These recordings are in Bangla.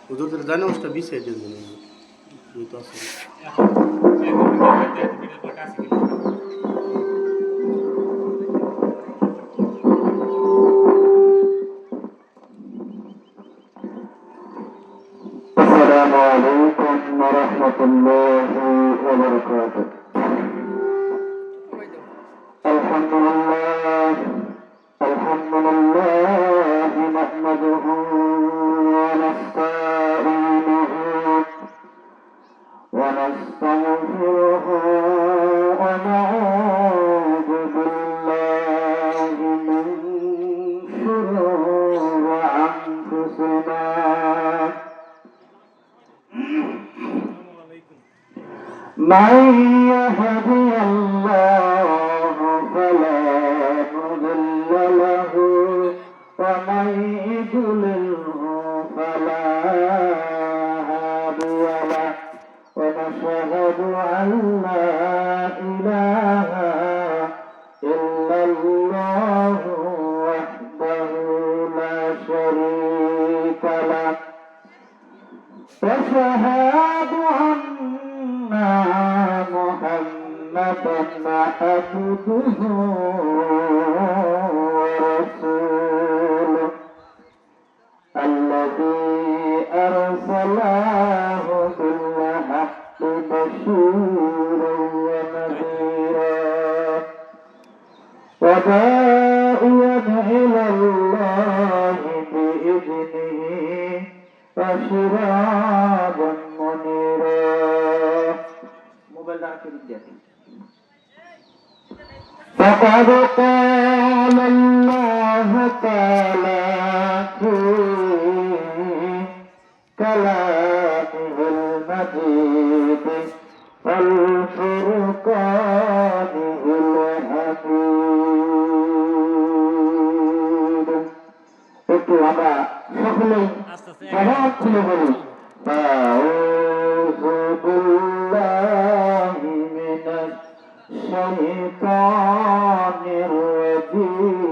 হুজুরদের জানাজটা বিছিয়ে দিয়ে দেন দুই তো আছে السلام عليكم ورحمة الله وبركاته. الحمد لله نحمده ونستعينه ونستغفره ونعوذ بالله من شرور أنفسنا من يهدي الله فلا مضل له ومن يضلله فلا هادي له ونشهد أن لا إله إلا الله وحده لا شريك له وشهد أن محمدا عبده ورسوله الذي أرسله بالحق بشيرا ونذيرا وداعيا إلى الله بإذنه وسراجا منيرا فقد قال الله تعالى في كلامه المجيد والفرقانه الحميد. একটু আমরা সকলেই জবাব খুলে বলি أعوذ بالله من الشيطان الرجيم.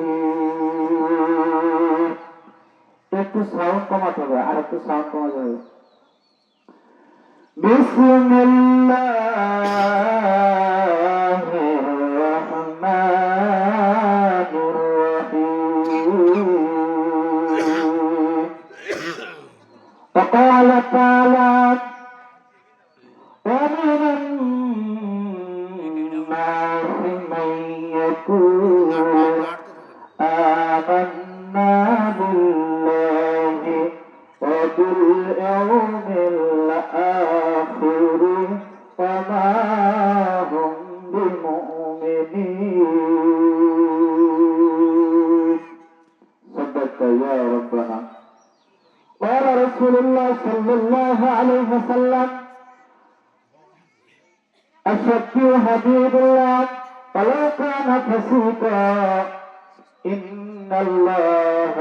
একটু সাউন্ড কমাতে হবে আর একটু সাউন্ড কমা যাবে বিসমিল্লাহির রহমানির রহিম. فقال تعالى ومن الناس من يقول آمنا بالله وباليوم الآخر وما هم بمؤمنين. صدقت يا ربنا. قال رسول الله صلى الله عليه وسلم الشكي حبيب الله ولو كان فسيقا إن الله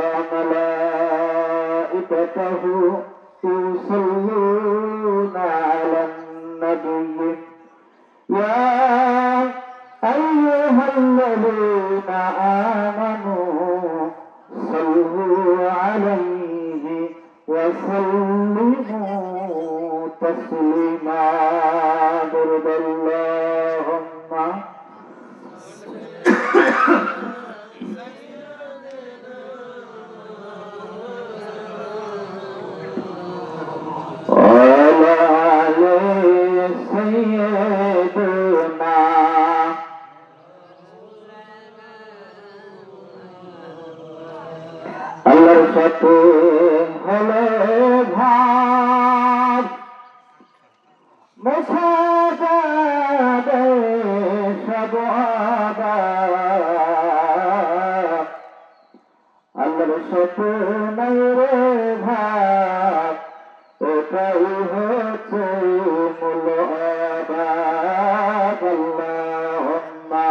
وملائكته يصلون على النبي يا أيها الذين آمنوا صلوا عليه وسلموا تسليما. ضرب اللهم وعلى آل سيدنا আল্লাহর সাথে হলে ভাব মোছা যাবে সব আবাব. আল্লাহর সাথে নাই রে ভাব এটাই হচ্ছে মূল আবাব. আল্লাহুম্মা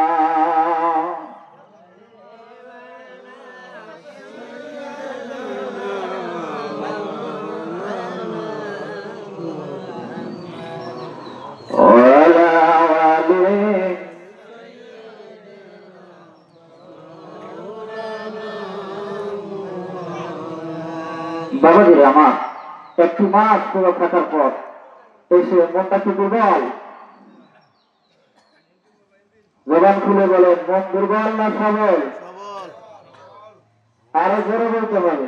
وعلى آل বাবাজিরে আমার, একটি মাস পুরো থাকার পর এসে মনটা কি দুর্বল? জবান খুলে বলেন, মন দুর্বল না সবল? আরো জোরে বলতে হবে।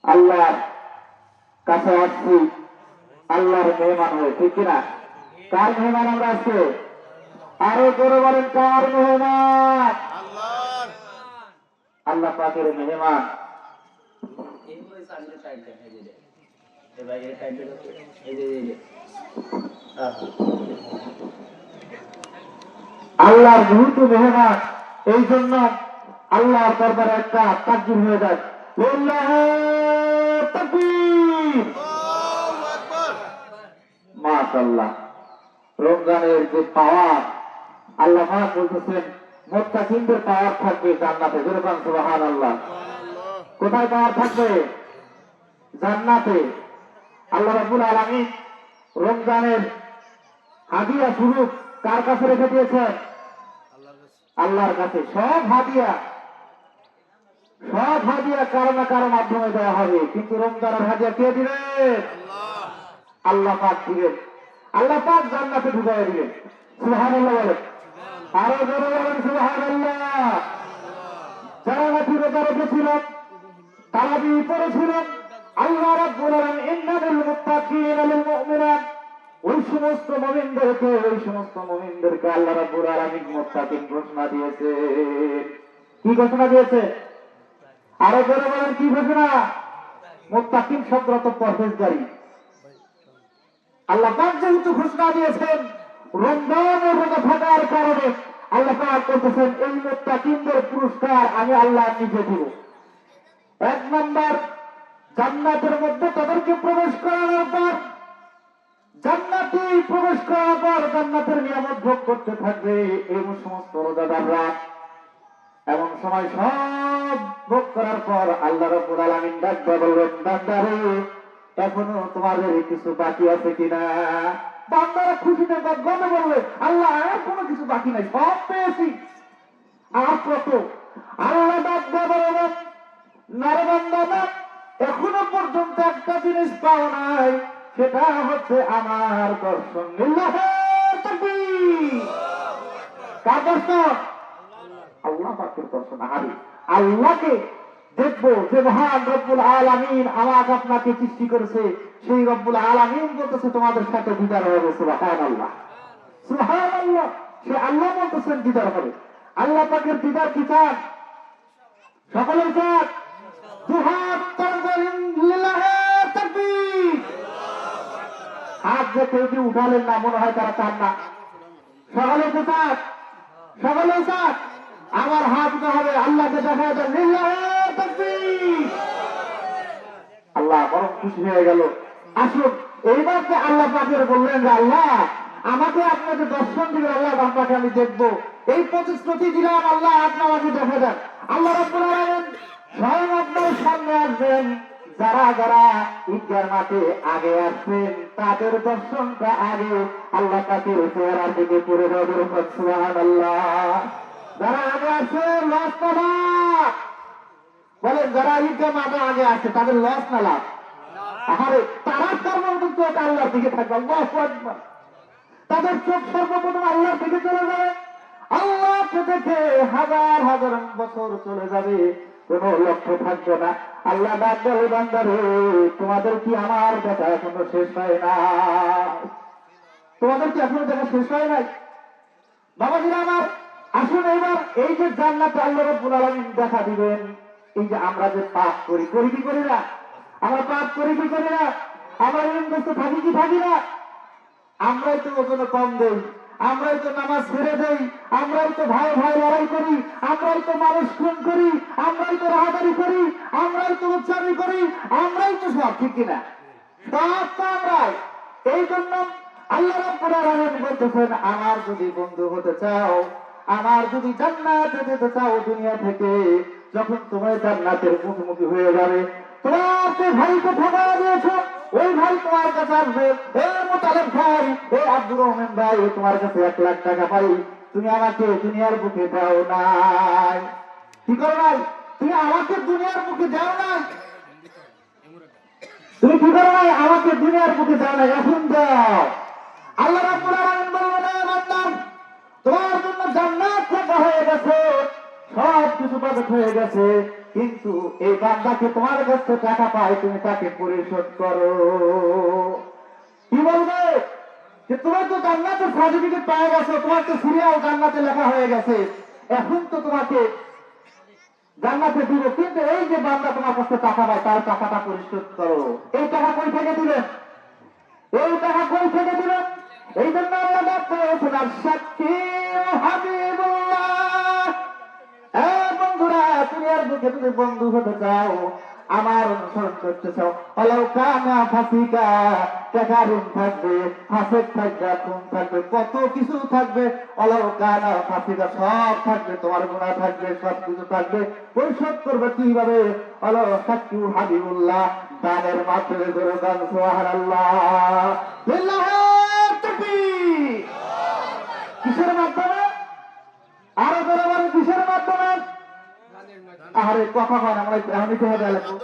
আল্লাহর কাছে আসছি আল্লাহর মেহমান হয়ে, ঠিক কিনা? কার মেহমান আমরা আজকে? আরো জোরে বলেন, কার মেহমান? আল্লাহ পাকের মেহমান। আল্লাহর যেহেতু মেহমান, এই জন্য আল্লাহর দরবারে একটা তাকবীর হয়ে যায়, লিল্লাহি তাকবীর। মাশাআল্লাহ। রমজানের যে পাওয়ার, আল্লাহ পাক বলতেছেন মুত্তাকিনদের পাওয়ার থাকবে জান্নাতে। যেরকম সুবহানাল্লাহ। কোথায় পাওয়ার থাকবে? জান্নাতে। আল্লাহ রাব্বুল আলামিন রমজানের হাদিয়া স্বরূপ কার কাছে রেখে দিয়েছেন? আল্লাহর কাছে। সব হাদিয়া কারো না কারো মাধ্যমে দেওয়া হবে, কিন্তু রমজানের হাদিয়া কে দিবেন? আল্লাহ পাক দিবেন। আল্লাহ পাক জান্নাতে ঢুকাইয়া দিবেন। সুবহানাল্লাহ বলেন। আরো জোরে বলেন সুবহানাল্লাহ। যারা নাকি রোজা রেখেছিলেন, তারাবি পড়েছিলেন, আল্লাহ রাব্বুল আলামিন ইন্নাল মুত্তাকিনা লিল মুমিনাত, ওই সমস্ত মুমিনদেরকে আল্লাহ রাব্বুল আলামিন মুত্তাকিন ঘোষণা দিয়েছে। কি ঘোষণা দিয়েছে? আরো জোরে বলেন, কি ঘোষণা? মুত্তাকিন শব্দ তো পরহেজগারী। আল্লাহ পাক যেহেতু ঘোষণা দিয়েছেন, রমজানের রোজা থাকার কারণে আল্লাহ পাক বলতেছেন এই মুত্তাকিনদের পুরস্কার আমি আল্লাহ নিজে দিব। এক নম্বর, জান্নাতের মধ্যে তাদেরকে প্রবেশ করানোর পর, জান্নাতে প্রবেশ করার পর জান্নাতের নিয়ামত ভোগ করতে থাকবে এই সমস্ত রোজাদাররা। এমন সময় সব ভোগ করার পর আল্লাহ রাব্বুল আলামিন ডাক দিয়ে বলবেন, বান্দারে এখনো তোমাদের কিছু বাকি আছে কিনা? বান্দারা খুশিতে গর্বে বলবে, আল্লাহ আর কোনো কিছু বাকি নাই, সব পেয়েছি, আর কত? আল্লাহ ডাক দিয়ে বলবেন, না রে বান্দা না, এখনো পর্যন্ত একটা জিনিস পাও নাই, সেটা হচ্ছে আমার দর্শন। লিল্লাহি তাকবীর। কার দর্শন? আল্লাহ পাকের দর্শন। আরে আল্লাহকে দেখবো, যে মহান রব্বুল আলামিন আমাকে আপনাকে সৃষ্টি করেছে, সেই রব্বুল আলামিন বলতেছে তোমাদের সাথে দিদার হবে। সুবহানাল্লাহ, সুবহানাল্লাহ। সে আল্লাহ বলতেছেন দিদার হবে। আল্লাহ পাকের দিদার কি চান? সকলের চান। দুহাত তাকবীর, লিল্লাহি তাকবীর। হাত যে কেউ কি উঠালেন না, মনে হয় তারা চান না। সকলে তো চান, সকলে চান। আমার হাত উঠা হবে, আল্লাহকে দেখা যায়, লিল্লাহি তাকবীর। আল্লাহ বড় খুশি হয়ে গেল। আসুন এইবার যে আল্লাহ পাকের বললেন যে আল্লাহ আমাকে আপনাকে দর্শন দিবেন, আল্লাহ আপনাকে আমি দেখবো, এই প্রতিশ্রুতি দিলাম, আল্লাহ আপনি আমাকে দেখা দেন। আল্লাহ রাব্বুল আলামিন স্বয়ং আপনার সামনে আসবেন। যারা যারা ঈদগার মাঠে আগে আসবেন তাদের দর্শনটা আগে আল্লাহ পাকের চেহারার দিকে পড়ে যাবে। সুবহানাল্লাহ। যারা আগে আসছে লস না লাভ? বলেন, যারা ঈদগাহ মাঠে আগে আসছে তাদের লস না লাভ? আরে তারা সর্বপ্রথম চোখ আল্লাহর দিকে থাকবে। আল্লাহু আকবার। তাদের চোখ সর্বপ্রথম আল্লাহর দিকে চলে যাবে। আল্লাহকে দেখে হাজার হাজার বছর চলে যাবে, কোন লক্ষ্য থাকবে না। আল্লাহ ডাক দেবে, বান্দারে তোমাদের কি আমার দেখা এখনো শেষ হয় না? তোমাদের কি এখনো দেখা শেষ হয় নাই? বাবাজিরা আমার, আসুন এবার এই যে জান্নাতে আল্লাহ রাব্বুল আলামিন দেখা দিবেন, এই যে আমরা যে পাপ করি, করি কি করি না? আমরা পাপ করি কি করি না? আমরা ঋণগ্রস্ত থাকি কি থাকি না? আমরাই তো ওজনে কম দেই, আমরাই তো নামাজ ছেড়ে দেই, আমরাই তো ভাই ভাই লড়াই করি, আমরাই তো মানুষ খুন করি, আমরাই তো রাহাদারি করি, আমরাই তো উচ্চারণ করি, আমরাই তো সব, ঠিক কিনা? সব তো আমরাই। এই জন্য আল্লাহ রাব্বুল আলামিন বলতেছেন, আমার যদি বন্ধু হতে চাও, আমার যদি জান্নাতে যেতে চাও দুনিয়া থেকে, যখন তোমার জান্নাতের মুখোমুখি হয়ে যাবে, তোমাকে ভাইকে ঠকা দিয়েছ, ওই ভাই তোমার কাছে আসবে, মোতালেব ভাই, আব্দুর রহমান ভাই, তোমার কাছে 1 লাখ টাকা পাই, তুমি আমাকে দুনিয়ার বুকে দাও নাই, কি করো নাই? তুমি আমাকে দুনিয়ার মুখে দাও না, তুমি কি করো নাই, আমাকে দুনিয়ার মুখে দাও না, এখন দাও। আল্লাহ রাব্বুল আলামিন বললেন, বান্দা তোমার জন্য জান্নাত রাখা হয়ে গেছে, সব কিছু বাজেট হয়ে গেছে, কিন্তু এই বান্দাকে তোমার কাছে টাকা পায়, তুমি তাকে পরিশোধ করো। কি বলবে যে তোমার তো জান্নাতের সার্টিফিকেট পাওয়া গেছে, তোমার তো সিরিয়াল জান্নাতে লেখা হয়ে গেছে, এখন তো তোমাকে জান্নাতে দিব, কিন্তু এই যে বান্দা তোমার কাছে টাকা পায় তার টাকাটা পরিশোধ করো। এই টাকা কই থেকে দিবেন? এই টাকা কই থেকে দিবেন? এই জন্য আল্লাহ ডাক করেছেন, আশ-শাক্কি হাবিবুল্লাহ। বন্ধুরা, তুমি আর বুকে তুমি বন্ধু হতে চাও, আমার অনুসরণ করতে চাও, অলাউ কানা ফাসিকা, টাকা ঋণ থাকবে, ফাসেক থাকবে, খুন থাকবে, কত কিছু থাকবে, অলাউ কানা ফাসিকা, সব থাকবে, তোমার গুনাহ থাকবে, সব কিছু থাকবে, পরিশোধ করবে কিভাবে? অলাউ শাক্কি হাবিবুল্লাহ, দানের মাধ্যমে। জোরে গান সুবহানাল্লাহ, লিল্লাহি তাকবীর। কিসের মাধ্যমে? আরো জোরে বলেন, কিসের মাধ্যমে? আরে কথা হয় না, আমরা এখনই টাকা দেওয়া লাগবো,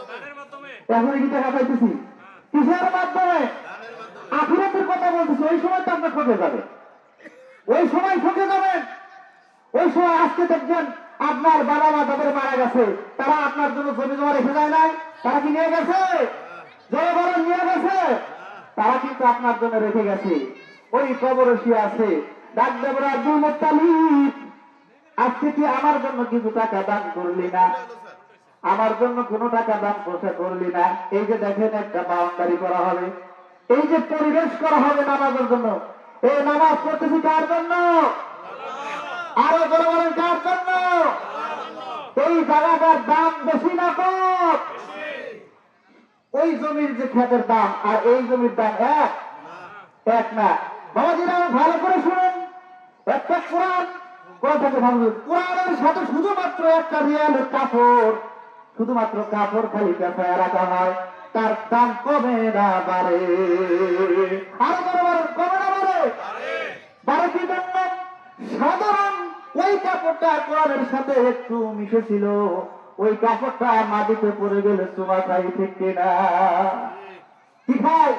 এখনই কি টাকা পাইতেছি? কিসের মাধ্যমে? আখিরাতের কথা বলতেছি, ওই সময় তো আপনার ঠকে যাবে, ওই সময় ঠকে যাবেন। ওই সময় আজকে দেখবেন আপনার বাবা মা তাদের মারা গেছে, তারা আপনার জন্য জমি জমা রেখে যায় নাই, তারা কি নিয়ে গেছে? জয় বলেন, নিয়ে গেছে। তারা কিন্তু আপনার জন্য রেখে গেছে, ওই কবরে শুয়ে আছে। ডাক দেবরা, আব্দুল মুত্তালিব, আজকে কি আমার জন্য কিছু টাকা দান করলি না? আমার জন্য কোনো টাকা দান পয়সা করলি না? এই যে দেখেন একটা বাউন্ডারি করা হবে, এই যে পরিবেশ করা হবে নামাজের জন্য, এই নামাজ পড়তেছি কার জন্য? আরো বড় বলেন, কার জন্য? এই জায়গাটার দাম বেশি না কম? ওই জমির যে ক্ষেতের দাম আর এই জমির দাম এক না। বাবাজিরা ভালো করে শুনেন, একটা কোরআন, কোরআনের সাথে শুধুমাত্র একটা রিয়ালের কাপড়, শুধুমাত্র কাপড় খালি পেঁচায় রাখা হয়, তার দাম কমে না বাড়ে। আরো বড় কমে না বাড়ে? বাড়ে কি জন্য? সাধারণ ওই কাপড়টা কোরআনের সাথে একটু মিশেছিল, ওই কাপড়টা মাটিতে পড়ে গেলে চুমা খাই, ঠিক কিনা? কি খায়?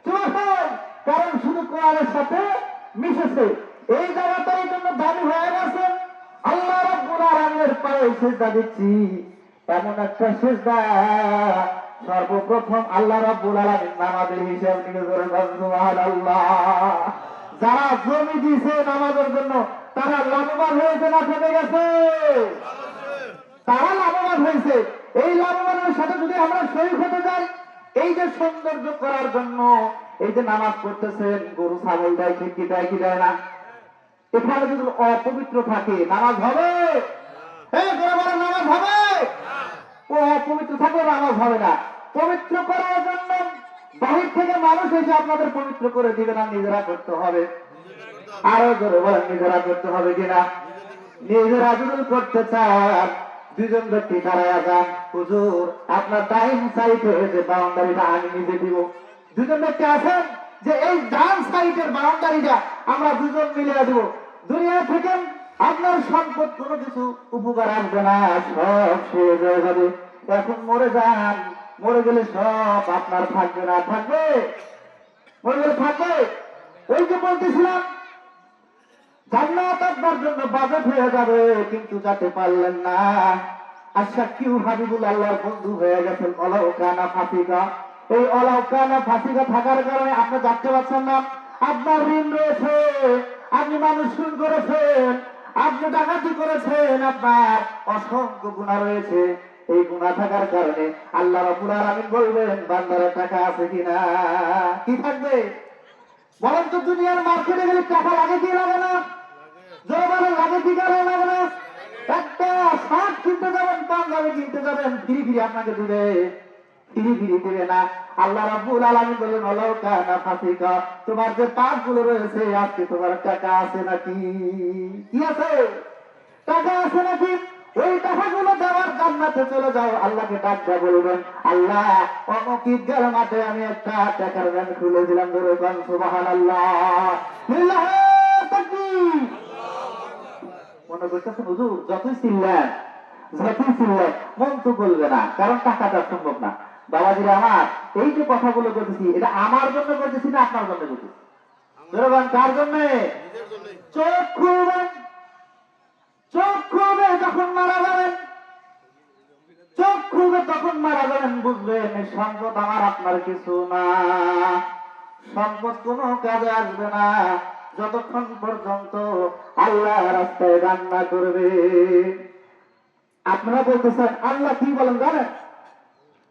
চুমা খায়, কারণ শুধু কোরআনের সাথে মিশেছে। এই জায়গাটা এই জন্য দাবি হয়ে গেছে, আল্লাহ রাব্বুল আলামিনের পায়ে সিজদা দিচ্ছি, এমন একটা সিজদা সর্বপ্রথম আল্লাহ রাব্বুল আলামিন নামাজের হিসাব নিয়ে করে সুবহানাল্লাহ। যারা জমি দিয়েছে নামাজের জন্য, তারা লাভবান হয়েছে না ঠকে গেছে? তারা লাভবান হয়েছে। এই লাভবানের সাথে যদি আমরা শরীক হতে যাই, এই যে সৌন্দর্য করার জন্য এই যে নামাজ পড়তেছেন, গরু ছাগল দেয়, ঠিক কি দেয় কি দেয় না? এখানে যদি অপবিত্র থাকে নামাজ হবে? নামাজ হবে? ও অপবিত্র থাকলে নামাজ হবে না। পবিত্র করার জন্য বাহির থেকে মানুষ এসে আপনাদের পবিত্র করে দিবে না, নিজেরা করতে হবে। আরো জোরে বলেন, নিজেরা করতে হবে কিনা? নিজেরা যদি করতে চান, দুজন ব্যক্তি দাঁড়ায় যান, হুজুর আপনার ডাইন সাইডে যে বাউন্ডারিটা আমি নিজে দিব। দুজন ব্যক্তি আছেন যে এই ডান সাইডের বাউন্ডারিটা আমরা দুজন মিলে দিব। দুনিয়া থেকে আপনার সম্পদ কোনো কিছু উপকার আসবে না, সব শেষ হয়ে যাবে। এখন মরে যান, মরে গেলে সব আপনার থাকবে না, থাকবে? মরে গেলে থাকবে? ওই যে বলতেছিলাম, জান্নাত আপনার জন্য বাজেট হয়ে যাবে, কিন্তু যেতে পারলেন না। আশ-শাক্কি হাবিবুল আল্লাহর বন্ধু হয়ে গেছেন, অলাউ কানা ফাসিকা। এই অলাউ কানা ফাসিকা থাকার কারণে আপনি যাতে পারছেন না। আপনার ঋণ রয়েছে, আপনি মানুষ খুন করেছেন, আপনি ডাকাতি করেছেন, আপনার অসংখ্য গুনাহ রয়েছে। এই গুনাহ থাকার কারণে আল্লাহ রাব্বুল আলামিন বলবেন, বান্দার টাকা আছে কিনা? কি থাকবে বলেন তো? দুনিয়ার মার্কেটে গেলে টাকা লাগে কি লাগে না? জোরে লাগে কি লাগে না? একটা শার্ট কিনতে যাবেন, পাঞ্জাবি কিনতে যাবেন, ফিরি ফিরি আপনাকে দিবে, ফিরি ফিরি দিবে না। আল্লাহ রাব্বুল আলামিন বলেন, অলাউ কানা ফাসিকা, তোমার যে পাপগুলো রয়েছে, আজকে তোমার টাকা আছে নাকি? কি আছে? টাকা আছে নাকি? ওই টাকাগুলো দেওয়ার জান্নাতে চলে যাও। আল্লাহকে ডাকতে বলবেন, আল্লাহ অমুক ঈদগার মাঠে আমি একটা টাকার ব্যাংক খুলে দিলাম, ধরে পান সুবহানাল্লাহ, লিল্লাহি তাকবীর। মনে করতেছেন হুজুর যতই চিনলেন যেটি ছিললে মন তো বলবে না, কারণ টাকাটা সম্ভব না। বাবাজিরা আমার, এই যে কথাগুলো করতেছি এটা আমার জন্য করতেছি না আপনার জন্য করতেছি? ধরবেন কার জন্য? চোখ খুলবেন, চোখ খুলবে যখন মারা যাবেন, চোখ খুলবে তখন মারা যাবেন, বুঝবেন এই সম্পদ আমার আপনার কিছু না। সম্পদ কোনো কাজে আসবে না যতক্ষণ পর্যন্ত আল্লাহ রাস্তায় রান্না করবে। আপনারা বলতেছেন আল্লাহ কি বলেন জানেন?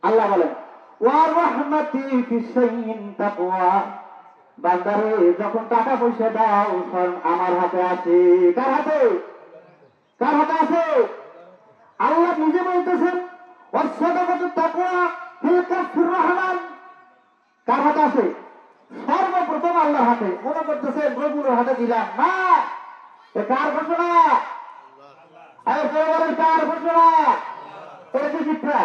আল্লাহ বলেন ওয়া রাহমাতি ফিস শাইইন তাকওয়া, বান্দারে যখন টাকা পয়সা দাও সব আমার হাতে আছে। কার হাতে? কার হাতে আছে? আল্লাহ নিজে বলতেছেন ওয়াসসাদাকাতু তাকওয়া ফিল কাফির রহমান। কার হাতে আছে? সর্বপ্রথম আল্লাহর হাতে। মনে করতেছেন রবুলের হাতে দিলাম না, এ কার ঘোষণা? বলেন কার ঘোষণা? এটা কি মিথ্যা?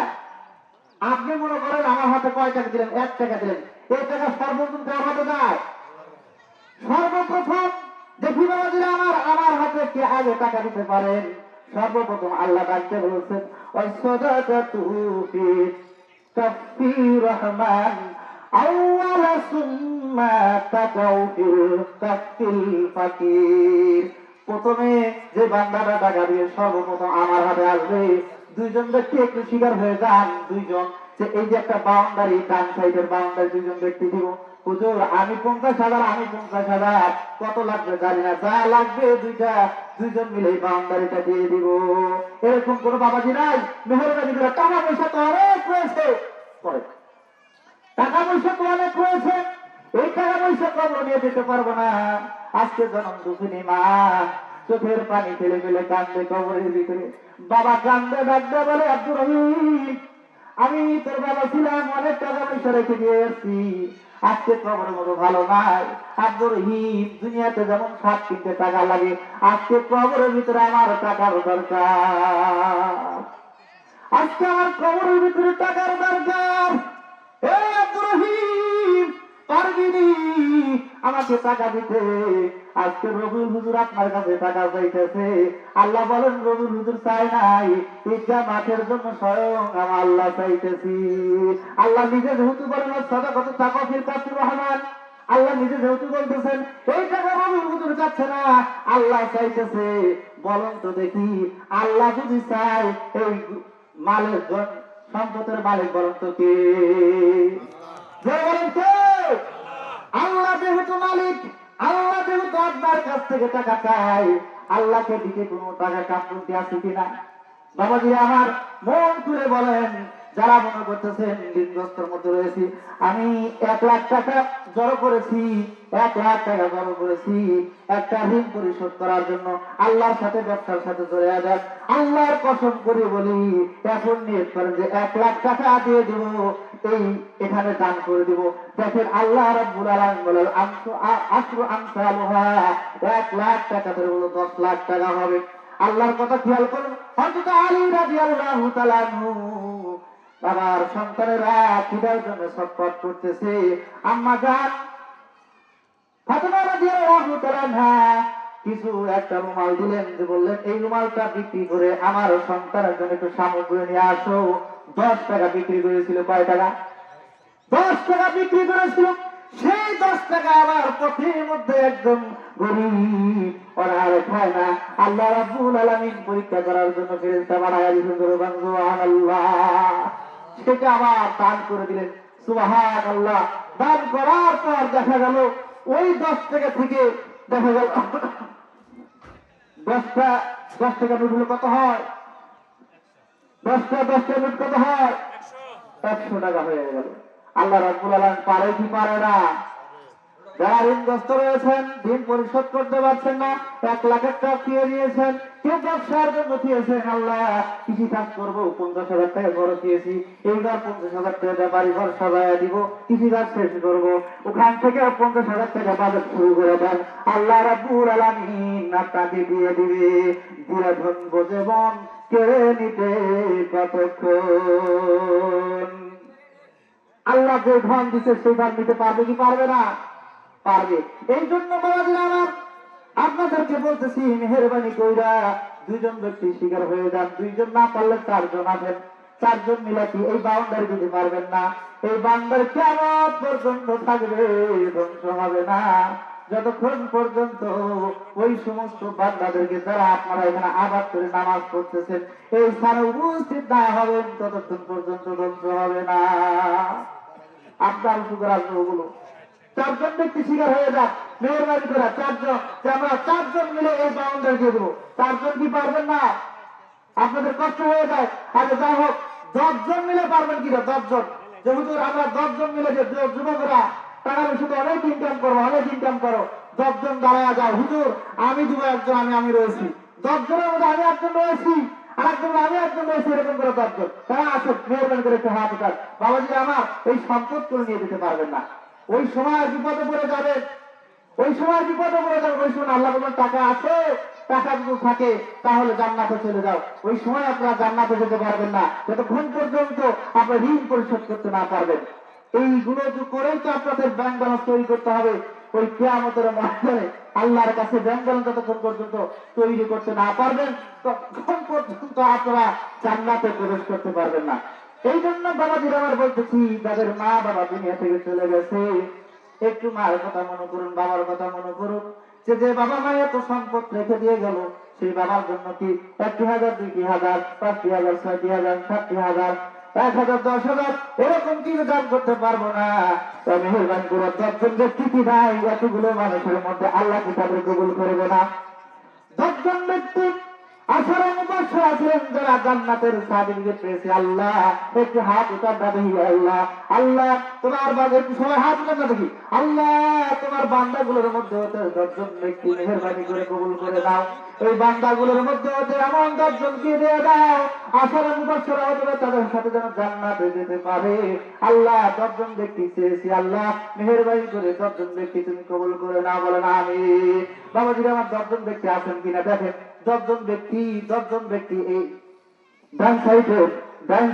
আপনি মনে করেন আমার হাতে কয় টাকা দিলেন? 1 টাকা দিলেন, এই টাকা সর্বপ্রথম কার হাতে যায়? সর্বপ্রথম দেখি বাবাজিরা আমার, আমার হাতে কে আগে টাকা দিতে পারেন? সর্বপ্রথম আল্লাহ ডাকতে বলছেন ওয়াসসাদাকাতু ফি কাফির রহমান আউয়ালা সুম্মা তাকাউ ফিল কাফিল ফাকির। প্রথমে যে বান্দাটা টাকা দিয়ে সর্বপ্রথম আমার হাতে আসবে, দুইজন ব্যক্তি একটু শিকার হয়ে যান, দুইজন যে এই যে একটা বাউন্ডারি, ডান সাইডের বাউন্ডারি, দুইজন ব্যক্তি দিব হুজুর আমি 50,000, আমি 50,000, কত লাগবে জানি না, যা লাগবে দুইজন মিলে বাউন্ডারিটা দিয়ে দিব। এরকম কোন বাবাজি নাই? মেহরবানি করে, টাকা পয়সা তো অনেক রয়েছে, টাকা পয়সা তো অনেক রয়েছে, এই টাকা পয়সা কবর নিয়ে যেতে পারবো না। আজকে জনম দুঃখিনী মা চোখের পানি ফেলে ফেলে কান্দে কবরের ভিতরে। বাবা কান্দে ডাকতে বলে আব্দুর রহিম আমি তোর বাবা ছিলাম, অনেক টাকা পয়সা রেখে দিয়ে এসছি, আজকে কবরের মতো ভালো নাই। আব্দুর রহিম দুনিয়াতে যেমন 7 কিনতে টাকা লাগে, আজকে কবরের ভিতরে আমার টাকার দরকার, আজকে আমার কবরের ভিতরে টাকার দরকার। আব্দুর রহিম পারবিনি আমাকে টাকা দিতে? আজকে রবিউল হুজুর আপনার কাছে টাকা চাইতেছে। আল্লাহ বলেন রবিউল হুজুর চাই নাই, ঈদগাহ মাঠের জন্য স্বয়ং আমার আল্লাহ চাইতেছি। আল্লাহ নিজে যেহেতু বলেন সাদাকাতু তাকওয়া ফিল কাফির রহমান, আল্লাহ নিজে যেহেতু বলতেছেন এই টাকা রবিউল হুজুর চাচ্ছে না, আল্লাহ চাইতেছে। বলেন তো দেখি আল্লাহ যদি চায় এই মালের সম্পদের মালিক বলেন তো কে? বলেন কে? আল্লাহ যেহেতু মালিক, আল্লাহ যেহেতু আপনার কাছ থেকে টাকা চাই, আল্লাহকে দিতে কোনো টাকা কামড়তি আছে কিনা? বাবাজি আমার মন খুলে বলেন, যারা মনে করতেছেন ঋণগ্রস্তর মধ্যে রয়েছি, আমি 1 লাখ টাকা জড়ো করেছি, 1 লাখ টাকা জড়ো করেছি একটা ঋণ পরিশোধ করার জন্য, আল্লাহর সাথে ব্যবসার সাথে জড়িয়ে দেন। আল্লাহর কসম করে বলি এখন নিয়ত করেন যে 1 লাখ টাকা দিয়ে দিব, এই এখানে দান করে দিব। দেখেন আল্লাহ রাব্বুল আলামিন বলেন আশরু আমসালুহা, 1 লাখ টাকা ধরে বলো 10 লাখ টাকা হবে। আল্লাহর কথা খেয়াল করুন। হযরত আলী রাদিয়াল্লাহু তাআলা আনহু বাবার সন্তানেরা খিদার জন্য ছটফট করতেছে, আম্মা জান ফাতেমা রাদিয়াল্লাহু তাআলা আনহা কিছু একটা রুমাল দিলেন, যে বললেন এই রুমালটা বিক্রি করে আমার সন্তানের জন্য একটু সামগ্রী নিয়ে আসো। 10 টাকা বিক্রি করেছিল। কয় টাকা? 10 টাকা বিক্রি করেছিল। সেই 10 টাকা আবার পথের মধ্যে একদম গরিব, ওরা আর খায় না। আল্লাহ রাব্বুল আলামিন পরীক্ষা করার জন্য ফেরেশতা পাঠায় দিলেন, সুবহানাল্লাহ। সেটা আবার দান করে দিলেন, সুবহানাল্লাহ। দান করার পর দেখা গেল ওই 10 টাকা থেকে দেখা গেল 10 টাকা নোট হলো কত হয়? 10 টাকা নোট কত হয়? 100 টাকা হয়ে গেল। আল্লাহ রাব্বুল আলামিন পারে কি পারে না? যারা ঋণগ্রস্ত রয়েছেন, ঋণ পরিশোধ করতে পারছেন না, 1 লাখ টাকা দিয়ে দিয়েছেন, কেউ ব্যবসার জন্য দিয়েছেন, আল্লাহ কৃষি কাজ করবো 50,000 টাকা খরচ দিয়েছি, এইবার 50,000 টাকা বাড়ি ঘর সাজায় দিব, কৃষি কাজ শেষ করবো, ওখান থেকে 50,000 টাকা বাজেট শুরু করে দেন। আল্লাহ রাব্বুল আলামিন আপনাকে দিয়ে দিবে। দিরাধন বোঝে মন কেড়ে নিতে কতক্ষণ। আল্লাহ যে ধন দিচ্ছে সেই ধন নিতে পারবে কি পারবে না? পারবে। এই জন্য বাবাজিরা আমার আপনাদেরকে বলতেছি মেহেরবানি কইরা দুইজন ব্যক্তি শিকার হয়ে যান, দুইজন না পারলে চারজন আছেন, চারজন মিলে কি এই বাউন্ডারি দিতে পারবেন না? এই বাউন্ডারি কিয়ামত পর্যন্ত থাকবে, ধ্বংস হবে না, যতক্ষণ পর্যন্ত ওই সমস্ত বান্দাদেরকে যারা আপনারা এখানে আবাদ করে নামাজ পড়তেছেন এই স্থানে উপস্থিত না হবেন ততক্ষণ পর্যন্ত ধ্বংস হবে না। আপনার সুগার আসবে ওগুলো চারজন ব্যক্তি শিকার হয়ে যান, মেহরবানি করে চারজন, যে আমরা চারজন মিলে এই বাউন্ডারি দিয়ে দেবো। চারজন কি পারবেন না? আপনাদের কষ্ট হয়ে যায়। আরে যাই হোক, 10 জন মিলে পারবেন কিনা? 10 জন, যে হুজুর আমরা 10 জন মিলে, যে যুবকরা টাকা পয়সা অনেক ইনকাম করো, অনেক ইনকাম করো, 10 জন দাঁড়ায় যাও, হুজুর আমি দেবো একজন, আমি রয়েছি 10 জনের মধ্যে, আমি একজন রয়েছি, আর একজন আমি একজন রয়েছি, এরকম করে 10 জন তারা আসুন, মেহরবানি করে একটু হাত উঠান। বাবাজি আমার এই সম্পদ করে নিয়ে দিতে পারবেন না, ওই সময় বিপদে পড়ে যাবেন, ওই সময় বিপদে পড়ে যাবেন। ওই সময় আল্লাহ বলেন টাকা আছে, টাকা যদি থাকে তাহলে জান্নাতে চলে যাও। ওই সময় আপনারা জান্নাতে যেতে পারবেন না যতক্ষণ পর্যন্ত আপনার ঋণ পরিশোধ করতে না পারবেন। এইগুলো করেই তো আপনাদের ব্যাংক ব্যালেন্স তৈরি করতে হবে। ওই কিয়ামতের ময়দানে আল্লাহর কাছে ব্যাংক ব্যালেন্স যতক্ষণ পর্যন্ত তৈরি করতে না পারবেন ততক্ষণ পর্যন্ত আপনারা জান্নাতে প্রবেশ করতে পারবেন না। এই জন্য বাবাজির আমার বলতেছি, যাদের মা বাবা দুনিয়া থেকে চলে গেছে একটু মার কথা মনে করুন, বাবার কথা মনে করুন, যে বাবা মা এত সম্পদ রেখে দিয়ে গেল, সেই বাবার জন্য কি 1,000, 2,000, 5,000, 6,000, 7,000, 1,000, 10,000 এরকম কি দান করতে পারবো না? মেহরবানি করে 10 জন ব্যক্তি কি নাই, এতগুলো মানুষের মধ্যে আল্লাহ কি তাদের কবুল করবে না? 10 জন ব্যক্তি 18 বছর আছেন যারা জান্নাতের সার্টিফিকেট পেয়েছে, আল্লাহ একটু হাত উঠান না দেখি, আল্লাহ আল্লাহ তোমার বান্দা, একটু সবাই হাত উঠান না দেখি, আল্লাহ তোমার বান্দাগুলোর মধ্যে হতে 10 জন ব্যক্তি মেহেরবানি করে কবুল করে দাও। এই বান্দাগুলোর মধ্যে হতে এমন 10 জনকে দিয়ে দাও 18 বছর হবে, তাদের সাথে যেন জান্নাতে যেতে পারে। আল্লাহ 10 জন ব্যক্তি চেয়েছি, আল্লাহ মেহেরবানি করে 10 জন ব্যক্তি তুমি কবুল করে নাও, বলে না আমি। বাবাজিরা আমার 10 জন ব্যক্তি আছেন কিনা দেখেন। 10 জন ব্যক্তি এই ডান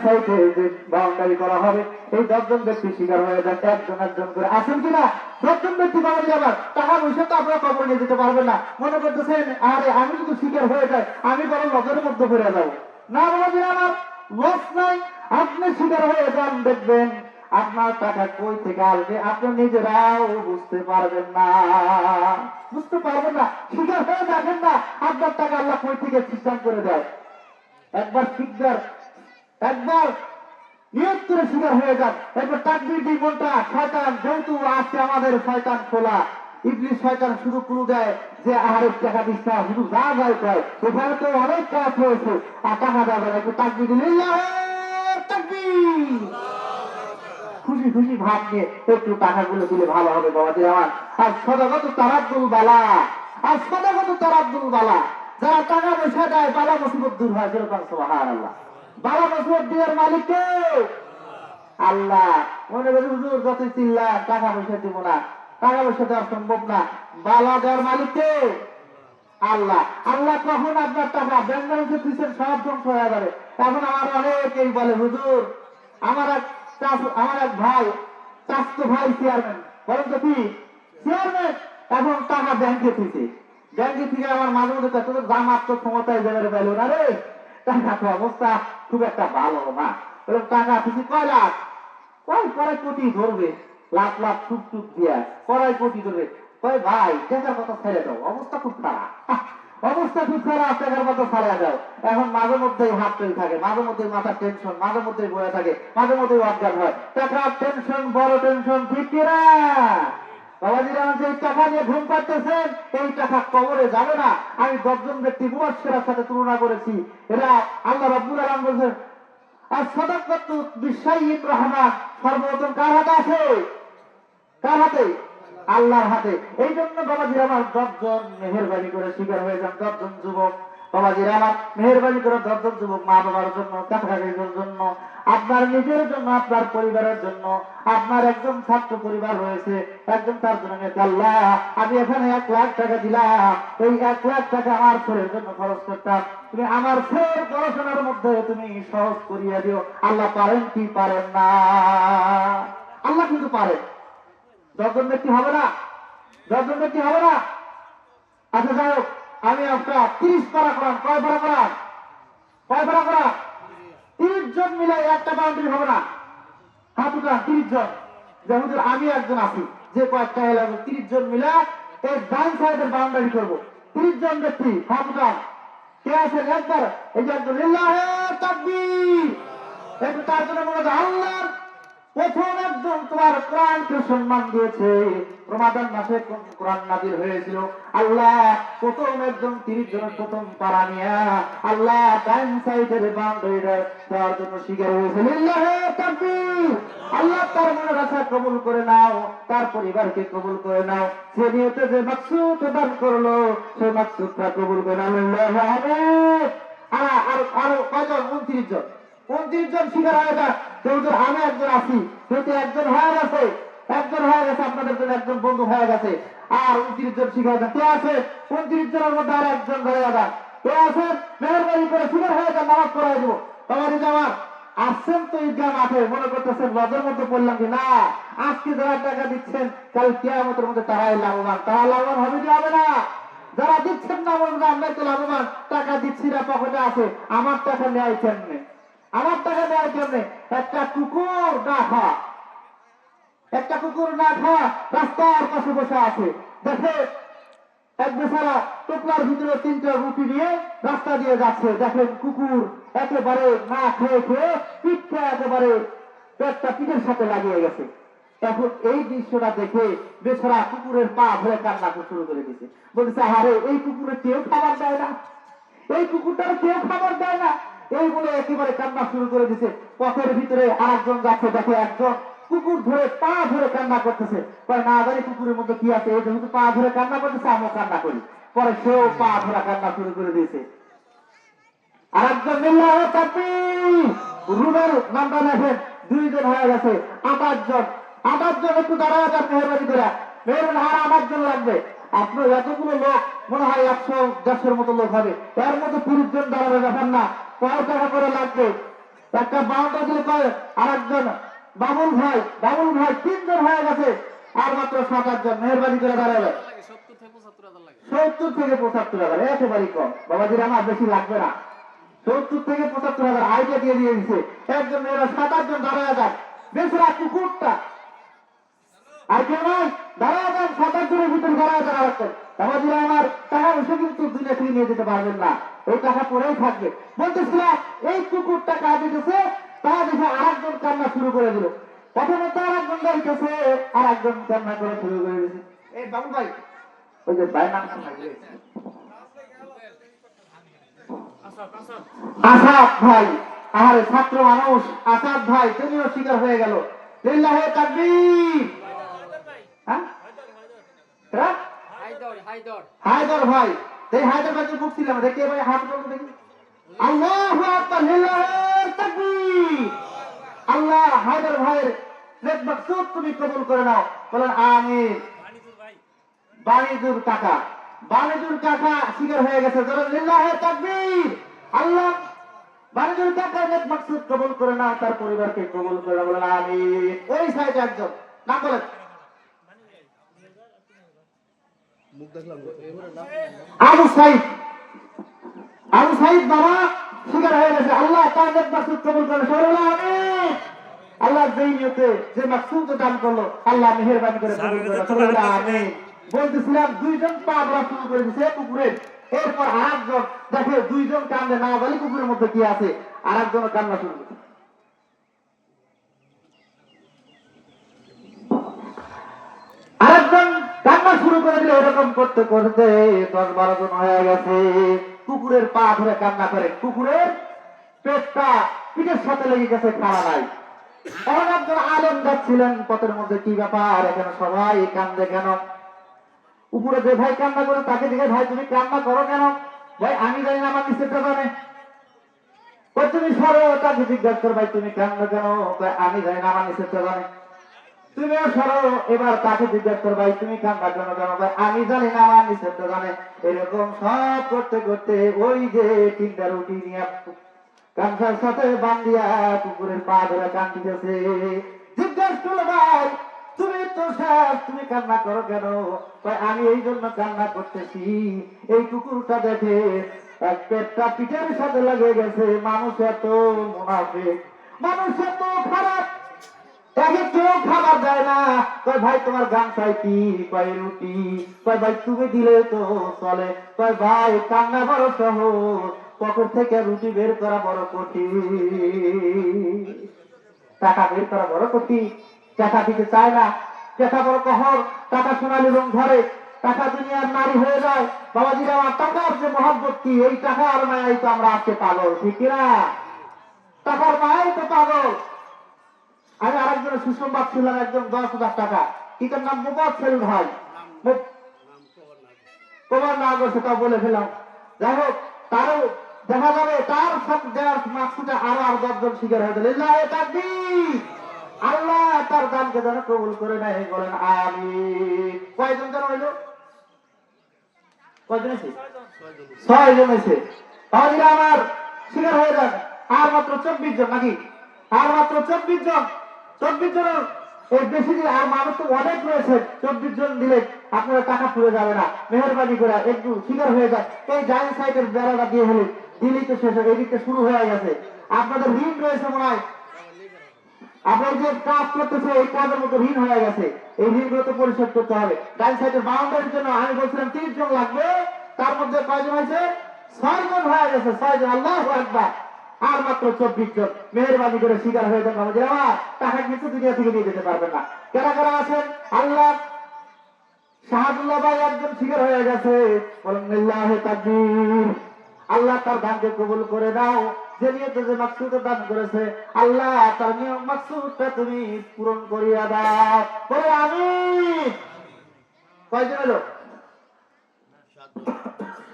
সাইডে যে বাউন্ডারি করা হবে এই 10 জন ব্যক্তি শিকার হয়ে যান, একজন করে আসেন কিনা? 10 জন ব্যক্তি বাবাজি আবার টাকা পয়সা তো আপনারা কবর নিয়ে যেতে পারবেন না, মনে করতেছেন আরে আমি যদি শিকার হয়ে যাই আমি বরং লজের মধ্যে ফিরে যাবো না। বাবাজি আমার লস নাই, আপনি শিকার হয়ে যান, দেখবেন আপনার টাকা কই থেকে আসবে আপনি নিজেরাও বুঝতে পারবেন না, শিকার হয়ে যাবেন না, আপনার টাকা আল্লাহ কই থেকে সিস্টেম করে দেয়। একবার নিয়ত করে শিকার হয়ে যান, একবার তাকবীর দিই মনটা, শয়তান যেহেতু আছে আমাদের শয়তান খোলা, ইবলিস শয়তান শুধু ক্লু দেয় যে আহারের টাকা দিস না, শুধু যা যায় কয় এখানে তো অনেক কাজ হয়েছে আর টাকা যাবে না, একটু তাকবীর দিলে খুশি ভাব নিয়ে একটু টাকাগুলো দিলে ভালো হবে বাবাজি আমার। আর সদাগত তারাদ্দুল বালা, যারা টাকা পয়সা দেয় বালা মুসিবত দূর হয়, যেরকম সুবহানাল্লাহ। বালা মুসিবত দেওয়ার মালিক কে? আল্লাহ। মনে করি হুজুর যতই চিল্লা টাকা পয়সা দিব না, টাকা পয়সা দেওয়া সম্ভব না, বালা দেওয়ার মালিক কে? আল্লাহ। আল্লাহ কখন আপনার টাকা ব্যাংক ব্যালেন্সে দিচ্ছেন সব ধ্বংস হয়ে যাবে। এখন আমার অনেকেই বলে হুজুর আমার এক ভাই, চাচতো ভাই চেয়ারম্যান, বলেন তো কি চেয়ারম্যান, এখন টাকা ব্যাংকে থেকে আমার মাঝে মধ্যে তোদের দাম আত্মক্ষমতায় যাবে পাইল না রে, টাকা তো অবস্থা খুব একটা ভালো না, টাকা থেকে কয় লাখ, কয় কোটি ধরবে, লাখ টুক দিয়া কড়াই কোটি ধরবে, কয় ভাই টাকার কথা ছেড়ে দাও, অবস্থা খুব খারাপ, টাকার কথা ছাড়া দাও। এখন মাঝে মধ্যেই হাত পেয়ে থাকে, মাঝে মধ্যে মাথার টেনশন, মাঝে মধ্যে বয়ে থাকে, মাঝে মধ্যে অজ্ঞান হয়, টাকার টেনশন বড় টেনশন, ঠিক কিনা? বাবাজিরা যে টাকা নিয়ে ঘুম পাচ্ছেন এই টাকা কবরে যাবে না। আমি 10 জন ব্যক্তি মুবাশশিরের সাথে তুলনা করেছি, এরা আল্লাহ রাব্বুল আলামিন বলেছেন আর সাদাকাতু বিশাইয়ির রহমান, সর্বপ্রথম কার হাতে আছে? কার হাতে? আল্লাহর হাতে। এই জন্য বাবাজিরা আমার 10 জন মেহেরবানি করে শিকার হয়ে যান, 10 জন যুবক বাবাজিরা আমার মেহেরবানি করে 10 জন যুবক মা বাবার জন্য, কাছাকাছির জন্য, আপনার নিজের জন্য, আপনার পরিবারের জন্য, আপনার একজন ছাত্র পরিবার রয়েছে, একজন তার জন্য আল্লাহ আমি এখানে 1 লাখ টাকা দিলাম, এই 1 লাখ টাকা আমার ছেলের জন্য খরচ করতাম, তুমি আমার ছেলের পড়াশোনার মধ্যে তুমি সহজ করিয়া দিও। আল্লাহ পারেন কি পারেন না? আল্লাহ কিন্তু পারেন। 10 জন ব্যক্তি হবে না, 10 জন ব্যক্তি হবে না, আচ্ছা যাই হোক, আমি আপনার 30 পারা করান। কয় পারা করান? কয় পারা করা? 30 জন মিলে একটা বাউন্ডারি হবে না। হাত উঠান 30 জন। যে হুজুর আমি একজন আছি, যে কয়েকটা এলাকা 30 জন মিলে এই ডান সাইডের বাউন্ডারি করবো। 30 জন ব্যক্তি হাত উঠান। কে আছেন? একবার এই যে একজন লিল্লাহে তাকবীর, একটু তার জন্য বলে যে আল্লাহ প্রথম একজন তোমার কোরআনকে সম্মান দিয়েছে। রমাদান মাসে কোরআন নাযিল হয়েছিল। আল্লাহ প্রথম একজন 30 জনের প্রথম পারা নিয়া আল্লাহ ডান সাইডের বাউন্ডারিটা দেওয়ার জন্য শিকার হয়েছে। লিল্লাহে তাকবীর। আল্লাহ তার মনের আশা কবুল করে নাও, তার পরিবারকে কবুল করে নাও। সে নিয়তে যে মাকসুদ দান করলো সেই মাকসুদটা কবুল করে নাও। আল্লাহু আকবার। আরো কয়জন? 29 জন। 29 জন শিকার হয়ে যাক। যেহেতু আমি একজন আছি, সেহেতু একজন হয়ে গেছে। একজন হয়ে গেছে, আপনাদের জন্য একজন বন্ধু হয়ে গেছে। আর 29 জন শিকার হয়ে যাক। কে আছে? 29 জনের মধ্যে আর একজন ধরে যাক। কে আছে? মেহরবানি করে শিকার হয়ে যান, নামাজ পড়াই দেবো। তোমার আমার আসছেন তো ঈদগাহ মাঠে, মনে করতেছেন লজের মধ্যে পড়লাম কি না? আজকে যারা টাকা দিচ্ছেন কাল কিয়ামতের মধ্যে তারাই লাভবান। তারা লাভবান হবে কি হবে না? যারা দিচ্ছেন না বলবেন আমরা তো লাভবান, টাকা দিচ্ছি না, পকেটে আছে, আমার টাকা নেয় কেমনে? আমার টাকা নেওয়ার জন্য একটা কুকুর না খাওয়া, একটা কুকুর না খাওয়া রাস্তার পাশে বসে আছে। দেখে এক বেচারা টোপলার ভিতরে 3টা রুটি নিয়ে রাস্তা দিয়ে যাচ্ছে। দেখেন কুকুর একেবারে না খেয়ে খেয়ে পিঠটা একেবারে পেটটা পিঠের সাথে লাগিয়ে গেছে। এখন এই দৃশ্যটা দেখে বেচারা কুকুরের পা ধরে কান্না শুরু করে দিচ্ছে। বলছে আরে এই কুকুরের কেউ খাবার দেয় না, এই কুকুরটার কেউ খাবার দেয় না, এই বলে একেবারে কান্না শুরু করে দিছে। পথের ভিতরে আরেকজন যাচ্ছে, দেখে একজন কুকুর ধরে পা ধরে কান্না করতেছে। কয় না জানি কুকুরের মধ্যে কি আছে, এই যেহেতু পা ধরে কান্না করতেছে আমিও কান্না করি। পরে সেও পা ধরে কান্না শুরু করে দিয়েছে। আরেকজন লিল্লাহে তাকবীর, রুমের নামটা লেখেন, 2 জন হয়ে গেছে। 28 জন। 28 জন একটু দাঁড়ায় যান মেহরবানি করে। মেহরবানি, আর 28 জন লাগবে। আপনার এতগুলো লোক মনে হয় 100-150 মতো লোক হবে, এর মধ্যে 30 জন দাঁড়াবে ব্যাপার না। কয় টাকা করে লাগবে? একটা বাউন্ডারি দিলে কয়? আরেকজন বাবুল ভাই, 3 জন হয়ে গেছে। আর মাত্র 7-8 জন। মেহরবানি করে দাঁড়াবে। 70 থেকে 75,000, একেবারেই কম। বাবাজির আমার বেশি লাগবে না। 70 থেকে 75,000 আইডিয়া দিয়ে দিয়েছে। একজন মেয়েরা 7-8 জন দাঁড়ায় যান। বেচারা কুকুরটা আর কেউ নয়, দাঁড়ায় যান। 7-8 জনের ভিতরে দাঁড়ায় যান। আরেকজন বাবাজিরা আমার টাকা পয়সা কিন্তু দুনিয়া থেকে নিয়ে যেতে পারবেন না, এই টাকা পরেই থাকবে। বলতেছিলাম এই কুকুরটা কাজ দিতেছে, তা দেখে আরেকজন কান্না শুরু করে দিল। প্রথমে তো আরেকজন দাঁড়িয়েছে, আর একজন কান্না করে শুরু করে দিয়েছে। এই বাবু ভাই, ওই যে ভাই নাম আসাদ ভাই, আরে ছাত্র মানুষ আসাদ ভাই, তুমিও শিকার হয়ে গেল। লিল্লাহে তাকবীর। হ্যাঁ, হায়দর ভাই, এই হায়দর ভাইকে বুঝছিলাম, দেখি ভাই হাত বলতে দেখি। আল্লাহু আকবার, লিল্লাহে তাকবীর। আল্লাহ হায়দর ভাইয়ের নেক মাকসুদ তুমি কবুল করে নাও, বলেন আমিন। বাণীজুর কাকা, বাণীজুর কাকা শিকার হয়ে গেছে। বলেন লিল্লাহে তাকবীর। আল্লাহ বাণীজুর কাকার নেক মাকসুদ কবুল করে নাও, তার পরিবারকে কবুল করে নাও, বলেন আমিন। ওই সাইডে একজন না বলেন আবু সাইদ, আবু সাইদ বাবা শিকার হয়ে গেছে। আল্লাহ তার নেক মাকসুদ কবুল করে, বলেন আমিন। আল্লাহ যেই নিয়তে যে মাকসুদ দান করলো আল্লাহ মেহেরবানি করে কবুল করে, বলেন আমিন। বলতেছিলাম 2 জন পা ধরা শুরু করে দিছে কুকুরের। এরপর আরেকজন দেখে 2 জন কান্দে, না বলে কুকুরের মধ্যে কি আছে, আরেকজন কান্না শুরু করে। আরেকজন কান্না শুরু করে দিল। এরকম করতে করতে 10-12 জন হয়ে গেছে। কুকুরের পা ধরে কান্না করে, কুকুরের পেটটা পিঠের সাথে লেগে গেছে, খাওয়া নাই। এখন একজন আলেম যাচ্ছিলেন পথের মধ্যে, কি ব্যাপার এখানে সবাই কান্দে কেন? উপরে যে ভাই কান্না করে তাকে দেখে, ভাই তুমি কান্না করো কেন? ভাই আমি জানি না, আমার নিষেধটা জানে। তুমি সরো, তাকে জিজ্ঞাসা কর ভাই তুমি কান্না কেন? আমি জানি না, আমার নিষেধটা জানে। তুমিও সরো, এবার তাকে জিজ্ঞাসা কর ভাই তুমি কান্না কেন? ভাই আমি জানি না, আমার নিষেধটা জানে। এরকম সব করতে করতে ওই যে 3টা রুটি নিয়ে কান্নার সাথে বান্ধিয়া কুকুরের পা ধরে কান্দিতেছে। জিজ্ঞাসা করলো ভাই তুমি তো শেষ, তুমি কান্না করো কেন? কয় আমি এই জন্য কান্না করতেছি, এই কুকুরটা দেখে এক পেটটা পিঠের সাথে লাগিয়ে গেছে। মানুষ এত মুনাফিক, মানুষ এত খারাপ, তাকে কেউ খাবার দেয় না। কয় ভাই তোমার গান চাই কি? কয় রুটি। কয় ভাই তুমি দিলে তো চলে। কয় ভাই কান্না বড় সহজ, পকেট থেকে রুটি বের করা বড় কঠিন, টাকা বের করা বড় কঠিন। টাকা দিতে চায় না, টাকা বড় কহর, টাকা সোনালি রং ধরে, টাকা দুনিয়ার নারী হয়ে যায়। বাবাজি আমার টাকার যে মহব্বত কি, এই টাকার মায়াই তো আমরা আজকে পাগল, ঠিক কিনা? টাকার মায়াই তো পাগল। আমি আরেকজনের সুসংবাদ ছিলাম, একজন 10,000 টাকা, কি তার নাম? মুবাচ্ছেল ভাই, তোমার না করছে তা বলে ফেলাম। যাই হোক, তারও দেখা যাবে তার সাথে দেওয়ার মাকসুদে আরো 10 জন শিকার হয়ে গেল। আল্লাহ তার দানকে যেন কবুল করে নেয়, বলেন আমিন। কয়জন যেন হইল? কয়জন আছে? 6 জন আছে। তাহলে আমার শিকার হয়ে যান আর মাত্র 24 জন, নাকি? আর মাত্র 24 জন। 24 জনের এই বেশি দিন, আর মানুষ তো অনেক রয়েছে। 24 জন দিলে আপনারা টাকা পুড়ে যাবে না, মেহরবানি করে একটু শিকার হয়ে যায়। এই ডাইন সাইডের বেড়াটা দিয়ে হলে দিল্লি তো শেষ, এদিকটা শুরু হয়ে গেছে। আপনাদের ঋণ রয়েছে মনে হয়, আপনার যে কাজ করতেছে এই কাজের মতো ঋণ হয়ে গেছে, এই ঋণগুলো তো পরিশোধ করতে হবে। ডাইন সাইডের বাউন্ডারির জন্য আমি বলছিলাম 30 জন লাগবে, তার মধ্যে কয়জন হয়েছে? 6 জন হয়ে গেছে। 6 জন, আল্লাহু আকবার। আর মাত্র 24 জন। মেহরবানি করে শিকার হয়ে যান আমাদের। আমার টাকা কিন্তু দুনিয়া থেকে নিয়ে যেতে পারবেন না। কারা কারা আছেন? আল্লাহ শাহাদুল্লাহ ভাই একজন শিকার হয়ে গেছে, বলেন লিল্লাহি তাকবীর। আল্লাহ তার দানকে কবুল করে দাও। যে নিয়তে যে মাকসুদে দান করেছে, আল্লাহ তার নিয়ম মাকসুদটা তুমি পূরণ করিয়া দাও, বলে আমিন। কয়জন হলো?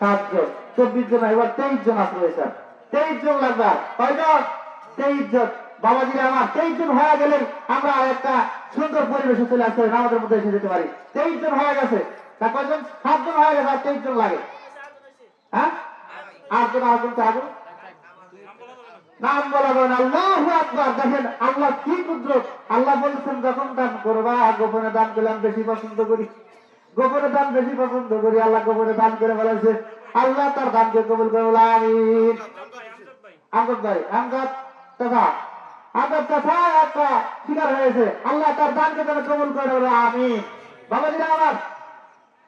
7 জন। 24 জন, এবার 23 জন আসবে স্যার। 23 জন লাগবে। কয়জন? 23 জন। বাবাজিরা আমার 23 জন হয়ে গেলে আমরা একটা সুন্দর পরিবেশে চলে আসতে আমাদের মধ্যে এসে যেতে পারি। 23 জন হয়ে গেছে। তা কয়জন? 7 জন হয়ে গেছে, আর 23 জন লাগে। হ্যাঁ, 8 জন। আগুন নাম বলা বলেন আল্লাহু আকবার। দেখেন আল্লাহ কি কুদরত। আল্লাহ বলছেন যখন দান করবা, গোপনে দান করলে আমি বেশি পছন্দ করি, গোপনে দান বেশি পছন্দ করি। আল্লাহ গোপনে দান করে বলেছে, আল্লাহ তার দানকে কবুল করে বলে আমিন। আমগত ভাই, আমগত চাচা একটা শিকার হয়েছে, আল্লাহ তার দানকে যেন কবুল করে বলে আমিন। বাবাজিরা আমার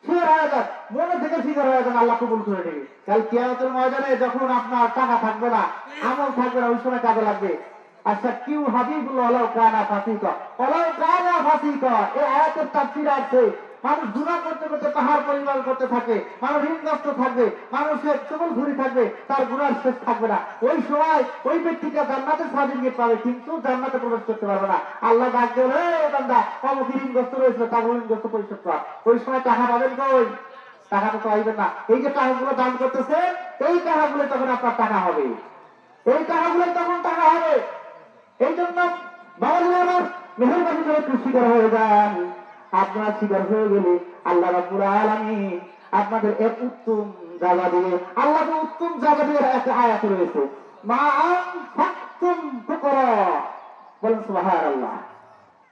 শিকার হয়ে যান, মনে থেকে শিকার হয়ে যান, আল্লাহ কবুল করে দেবে। কাল কিয়ামতের ময়দানে যখন আপনার টাকা থাকবে না, আমল থাকবে না, ওই সময় কাজে লাগবে। আচ্ছা, কিউ হাবিবুল্লাহ ওয়ালাউ কানা ফাসিকা, ওয়ালাউ কানা ফাসিকা, এই আয়াতের তাফসীর আছে মানুষ গুনাহ করতে করতে পাহাড় পরিমাণ করতে থাকে, মানুষ ঋণগ্রস্ত থাকবে, মানুষের চবল ঘুরি থাকবে, তার গুনার শেষ থাকবে না। ওই সময় ওই ব্যক্তিটা জান্নাতের সার্টিফিকেট পাবে, কিন্তু জান্নাতে প্রবেশ করতে পারবে না। আল্লাহ ডাক দেবে, হে বান্দা, অমুক ঋণগ্রস্ত রয়েছিল, তার ঋণগ্রস্ত পরিশোধ কর। ওই সময় টাকা পাবেন কই? টাকা তো পাইবেন না। এই যে টাকাগুলো দান করতেছে, এই টাকাগুলো তখন আপনার টাকা হবে, এই টাকাগুলো তখন টাকা হবে। এই জন্য বাবা আমার মেহরবানি করে একটু শিকার হয়ে যান। আপনারা শিকার হয়ে গেলে আল্লাহ রাব্বুল আলামিন আপনাদের এক উত্তম জায়গা দিবে। আল্লাহ তো উত্তম জায়গা দিয়ে একটা আয়াত রয়েছে, মা আনফাকতুম ফুকরা, বলেন সুবহানাল্লাহ।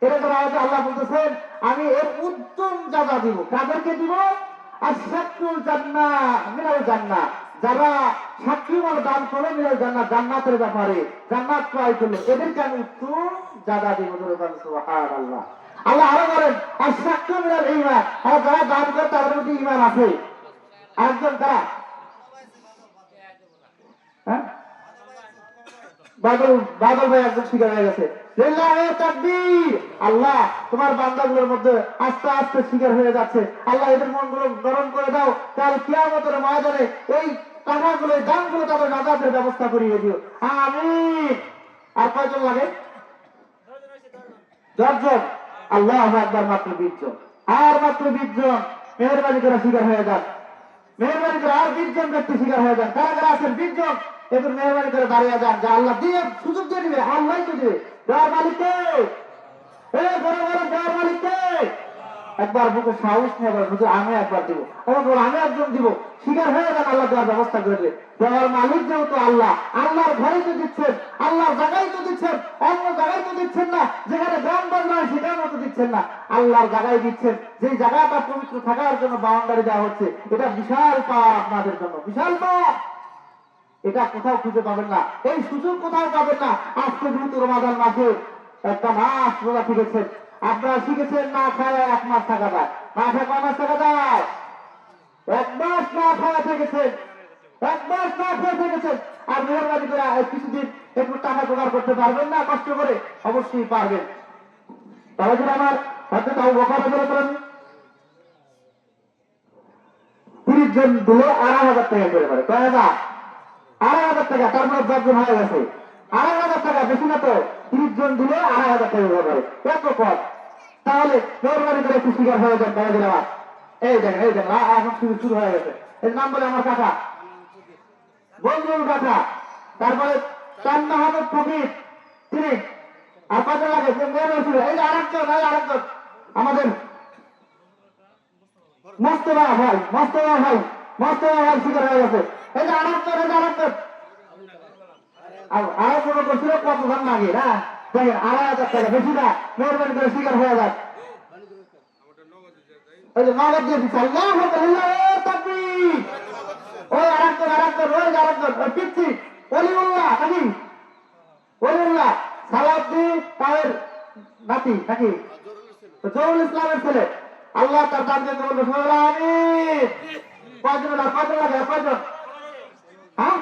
এরকম আয়াতে আল্লাহ বলতেছেন আমি এর উত্তম জায়গা দিব। কাদেরকে দিব? আশ-শাকরুল জান্নাহ মিনাল জান্নাহ, যারা সাক্ষী বল দান করে মিনাল জান্নাত, জান্নাতের ব্যাপারে জান্নাত পাই করলো, এদেরকে আমি উত্তম জায়গা দিব। সুবহানাল্লাহ। আল্লাহ আরো বলেন আশ-শাকরু মিনাল ঈমান, আর যারা দান করে তাদের মধ্যে ঈমান আছে। আরেকজন কারা? হ্যাঁ, বাদল ভাই একজন শিকার হয়ে গেছে। লিল্লাহি তাকবীর। আল্লাহ তোমার বান্দাগুলোর মধ্যে আস্তে আস্তে শিকার হয়ে যাচ্ছে। আল্লাহ এদের মনগুলো নরম করে দাও, কাল কিয়ামতের ময়দানে এই টাকাগুলো, দানগুলো তাদের নাজাতের ব্যবস্থা করিয়ে দিও, আমিন। আর কয়জন লাগে? 10 জন। আল্লাহু আকবার। মাত্র 20 জন। আর মাত্র 20 জন। মেহরবানি করে শিকার হয়ে যান, মেহরবানি করে আর 20 জন ব্যক্তি শিকার হয়ে যান। কারা কারা আছেন? 20 জন। এদের মেহরবানি করে দাঁড়িয়ে যান, যা আল্লাহ দিয়ে সুযোগ দিয়ে দিবে, আল্লাহ তো দিবে। দেওয়ার মালিককে, বড় বড় দেওয়ার মালিককে, একবার বুকে সাহস নিয়ে বলেন হুজুর আমি একবার দিব, আমি একজন দিব, শিকার হয়ে যান, আল্লাহ দেওয়ার ব্যবস্থা করে দেবে। দেওয়ার মালিক যেহেতু আল্লাহ, আল্লাহর ঘরে তো দিচ্ছেন, আল্লাহর জায়গায় তো দিচ্ছেন, অন্য জায়গায় তো দিচ্ছেন না, যেখানে গ্রাম বাংলায় সেখানে তো দিচ্ছেন না, আল্লাহর জায়গায় দিচ্ছেন। যে জায়গাটা পবিত্র থাকার জন্য বাউন্ডারি দেওয়া হচ্ছে, এটা বিশাল পাওয়া আপনাদের জন্য, বিশাল পাওয়া। এটা কোথাও খুঁজে পাবেন না, এই সুযোগ কোথাও পাবেন না। আজকে যেহেতু রমাদান মাসে একটা মাস রোজা শিখেছেন, আপনারা শিখেছেন না খায় 1 মাস থাকা যায়, না খায় 5 মাস থাকা যায়, 1 মাস না খাওয়া থেকেছেন, 1 মাস না খেয়ে থেকেছেন। আর মেহরবানি করে কিছুদিন একটু টাকা জোগাড় করতে পারবেন না কষ্ট করে? অবশ্যই পারবেন। তাহলে আমার হয়তো তাও বকার করেন 30 জন দিলে 2,500 টাকা করে পারে, কয় হাজার? 2,500 টাকা, তার মানে 10 জন হয়ে গেছে। 2,500 টাকা বেশি না তো, 30 জন দিলে 2,500 টাকা হয়ে পারে, এত কম। তাহলে মেহরবানি করে একটু শিকার হয়ে যান। তাহলে আমার এই দেখেন, এই দেখেন এখন শুরু হয়ে গেছে। এর নাম বলে আমার কাকা বন্ধুর কাকা, তারপরে চান মাহমুদ ফকির তিনি, আর কত লাগে মেয়ে ছিল, এই আরেকজন আমাদের মোস্তফা ভাই, মোস্তফা ভাই শিকার হয়ে গেছে। এই যে আরেকজন আরো কোনো করছিল কত দাম লাগে না, দেখেন 2,500 টাকা বেশি না, মেহরবানি করে শিকার হয়ে যাক। ওই যে নগদ দিয়ে দিচ্ছে, আল্লাহু তাকবীর। ওই আরেকজন ওই পিচ্ছি অলিউল্লাহ নাকি, অলিউল্লাহ সালাউদ্দিন তাহের নাতি নাকি, জহুরুল ইসলামের ছেলে, আল্লাহ তার দানকে কবুল করুন, আমিন। কয়জন লাগে কয়জন? হ্যাঁ,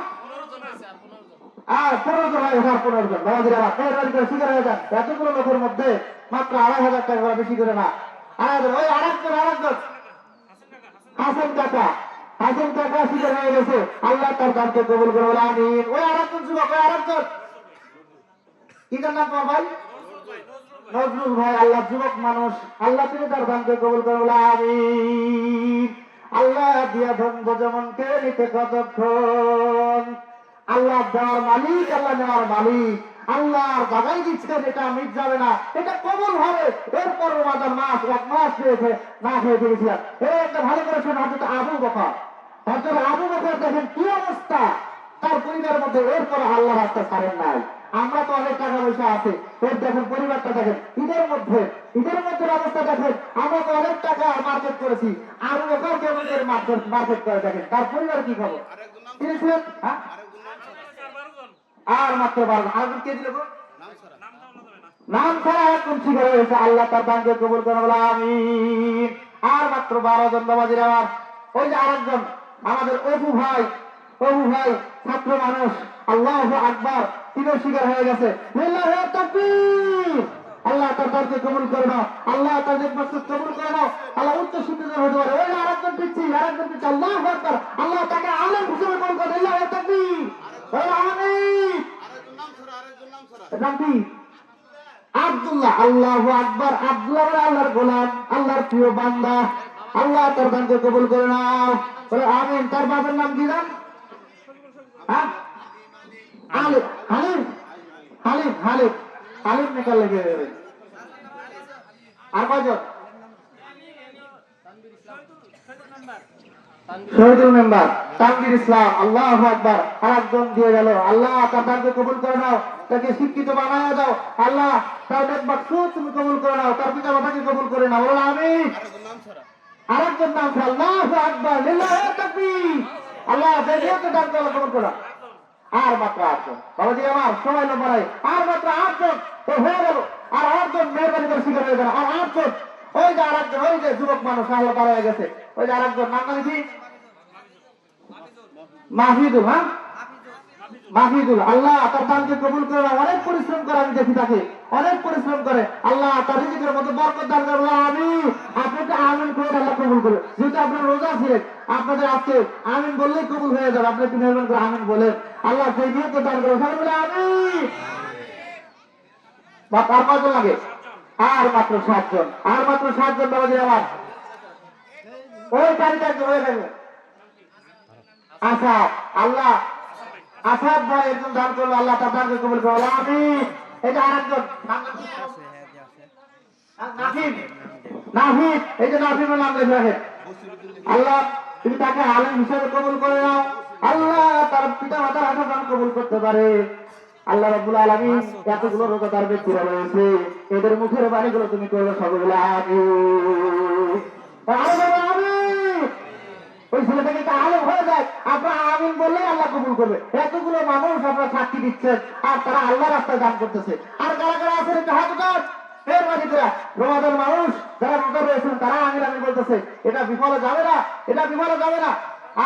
আর 15 জন হয়, 15 জন। বাবাজিরা মেহরবানি করে শিকার হয়ে যান। এতগুলো লোকের মধ্যে মাত্র 2,500 টাকা করে, বেশি করে না। ওই আরেকজন হাসান কাকা শিকার হয়ে গেছে, আল্লাহ তার দানকে কবুল করুন, আমিন। ওই আরেকজন যুবক, কি নাম তোমার ভাই? নজরুল ভাই, আল্লাহ যুবক মানুষ, আল্লাহ তিনি তার দানকে কবুল করুন, আমিন। আল্লাহ দিয়া ধনব যেমন কে নিতে কতক্ষণ, আল্লাহ দেওয়ার মালিক, আল্লাহ নেওয়ার মালিক, আল্লাহর জায়গায় দিচ্ছেন, এটা মিট যাবে না, এটা কবুল হবে। এরপর রমাদান মাস 1 মাস পেয়েছে না খেয়ে দিয়েছিলাম। এই একটা ভালো করে শুনে হজরত আবু বকর দেখেন কি অবস্থা তার পরিবারের মধ্যে, এরপর আল্লাহ রাস্তা ছাড়েন নাই। আমরা তো অনেক টাকা পয়সা আছে, এর দেখেন পরিবারটা দেখেন, ঈদের মধ্যে অবস্থা দেখেন, আমরা তো অনেক টাকা মার্কেট করেছি, আবু বকর কেমন করে মার্কেট করে দেখেন, তার পরিবার কি খবর? তিনি ছিলেন আর মাত্র 12 আরেকজন কে দিল নাম ছাড়া এখন শিকার হয়েছে, আল্লাহ তার দানকে কবুল করুন, আমিন। আর মাত্র 12 জন বাবাজির আমার। ওই যে আরেকজন আমাদের অপু ভাই ছাত্র মানুষ, আল্লাহু আকবার, তিনিও শিকার হয়ে গেছে। লিল্লাহি তাকবীর। আল্লাহ তার দানকে কবুল করে নাও, আল্লাহ তার মাকসুদ কবুল করে নাও, আল্লাহ উচ্চ শিক্ষিত হতে পারে। ওই আরেকজন পিচ্ছি, আল্লাহু আকবার, আল্লাহ তাকে আলেম হিসেবে কবুল করে। লিল্লাহি তাকবীর, আমিন। নাম কি? আব্দুল্লাহ। আল্লাহু আকবার। আব্দুল্লাহ আল্লাহর গোলাম, আল্লাহর প্রিয় বান্দা, আল্লাহ তার দানকে কবুল করে নাও, আমিন। তার বাবার নাম কি জান? হালিম নিকাল লেগে যাবে। আর কয়জন? শহীদুল মেম্বার তানভীর ইসলাম, আল্লাহু আকবার। আরেকজন দিয়ে গেল, আল্লাহ তার দানকে কবুল করে নাও, তাকে শিক্ষিত বানায় দাও, আল্লাহ তার মাকসুদ তুমি কবুল করে নাও, তার পিতা মাতাকে কবুল করে নাও, বলো আমিন। আরেকজন নাম ছিল, আল্লাহু আকবার, লিল্লাহি তাকবীর। আল্লাহ দেখিয়ে দান করে কবুল করো। আর মাত্র 8 জন বাবাজি আমার, সময় নম্বর আর মাত্র 8 জন হয়ে গেল। আর 8 জন মেহরবানি করে শিকার হয়ে গেল। আর 8 জন, ওই যে আরেকজন, ওই যে যুবক মানুষ, আল্লাহ তারা হয়ে গেছে, ওই যে আরেকজন নাম কি? মাহফিদুল। মাহফিদুল, আল্লাহ তার দানকে কবুল করে নাও। অনেক পরিশ্রম করে, আমি দেখি তাকে অনেক পরিশ্রম করে, আল্লাহ তার রিজিকের মধ্যে বরকত দান করে। আমিন। আপনাকে আমিন করে আল্লাহ কবুল করে। যেহেতু আপনার রোজা ছিলেন, আপনাদের আজকে আমিন বললেই কবুল হয়ে যাবে। আপনি একটু মেহরবানি করে আমিন বলেন, আল্লাহ সেই নিয়ত দান করে। সবাই বলে আমিন। আর কয়জন লাগে? আর মাত্র 7 জন। আর মাত্র 7 জন বাবাজি আমার। ওই তারিখে একজন হয়ে গেল আসাদ, আল্লাহ আসাদ ভাই একজন দান করলো, আল্লাহ তার দানকে কবুল করো, আমিন। এটা আরেকজন নাকিব, নাফিদ, এই যে নাফিদের নাম লেখা রাখেন। আল্লাহ তুমি তাকে আলেম হিসেবে কবুল করে নাও। আল্লাহ তার পিতা মাতার হাসান কবুল করতে পারে। আল্লাহ রাব্বুল আলামিন এতগুলো রোজাদার ব্যক্তিরা রয়েছে, এদের মুখের বাণীগুলো তুমি করবে সকলে আমিন। আমিন। ওই ছেলেটাকে একটা আলেম হয়ে যায়, আপনার আমিন বললে আল্লাহ কবুল করবে। এতগুলো মানুষ আপনার সাক্ষী দিচ্ছেন আর তারা আল্লাহ রাস্তায় দান করতেছে। আর কারা কারা আছেন একটু হাত উঠান। রমাদান মানুষ যারা রোজা রয়েছেন তারা আমিন আমিন বলতেছে। এটা বিফলে যাবে না, এটা বিফলে যাবে না।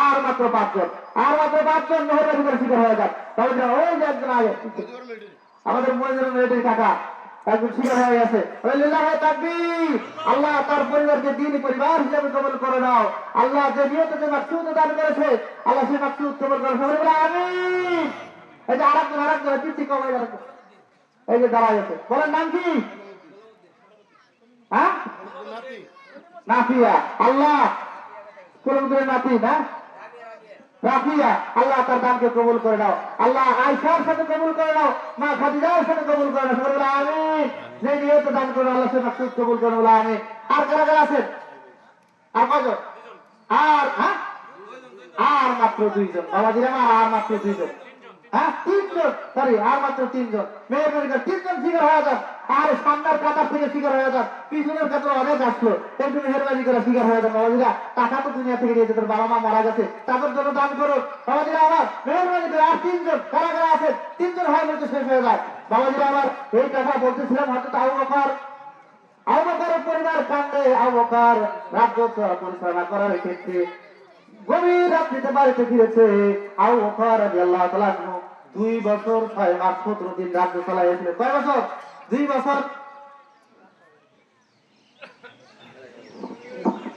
আর মাত্র 5 জন, আর মাত্র 5 জন মেহরবানি করে শিকার হয়ে যান। তবে ওই যে একজন আগে আমাদের মনিজুর মেয়েটির কাকা একজন শিকার হয়ে গেছে। আল্লাহ তার পরিবারকে দিনই পরিবার হিসেবে কবুল করে নাও। আল্লাহ যে নিয়ত যে মাকসুদ দান করেছে আল্লাহ সেই মাকসুদ কবুল করে সবাই বলে আমিন। এই যে আরেকজন তিনটি কমাই এই যে দাঁড়ায় গেছে, বলেন নাম কি? হ্যাঁ, নাফিয়া। আল্লাহ কুলুমদের নাতি না রাফিয়া, আল্লাহ তার দানকে কবুল করে নাও। আল্লাহ আয়েশার সাথে কবুল করে নাও, মা খাদিজার সাথে কবুল করে নাও। সবাই বলে আমিন। যে নিয়ত দান করে আল্লাহ সে মাকসুদ কবুল করে বলে আমিন। আর কারা কারা আছেন? আর কয়জন? আর আর মাত্র 2 জন। বাবাজিরা আর মাত্র 2 জন। হ্যাঁ 3 জন, সরি আর মাত্র 3 জন। মেহরবানি করে 3 জন শিকার হয়ে যান। আর সামনের কাতার থেকে শিকার হয়ে যান, পিছনের কাতার অনেক আসলো, একটু মেহরবানি করে শিকার হয়ে যান। বাবাজিরা টাকা তো দুনিয়া থেকে দিয়েছে, তোর বাবা মা মারা গেছে, তাদের জন্য দান করো। বাবাজিরা আমার মেহরবানি করে আর 3 জন কারা কারা আছেন? 3 জন হয় বলতে শেষ হয়ে যায়। বাবাজিরা আমার এই কথা বলতেছিলাম, হয়তো আবু বকরের পরিবার কান্দে। আবু বকর রাজ্য পরিচালনা করার ক্ষেত্রে গভীর রাত্রিতে বাড়িতে ফিরেছে। আবু বকর রাদিয়াল্লাহু তাআলা 2 বছর 6 মাস 17 দিন রাজ্য চালাইছিল। কয় বছর? 2 বছর।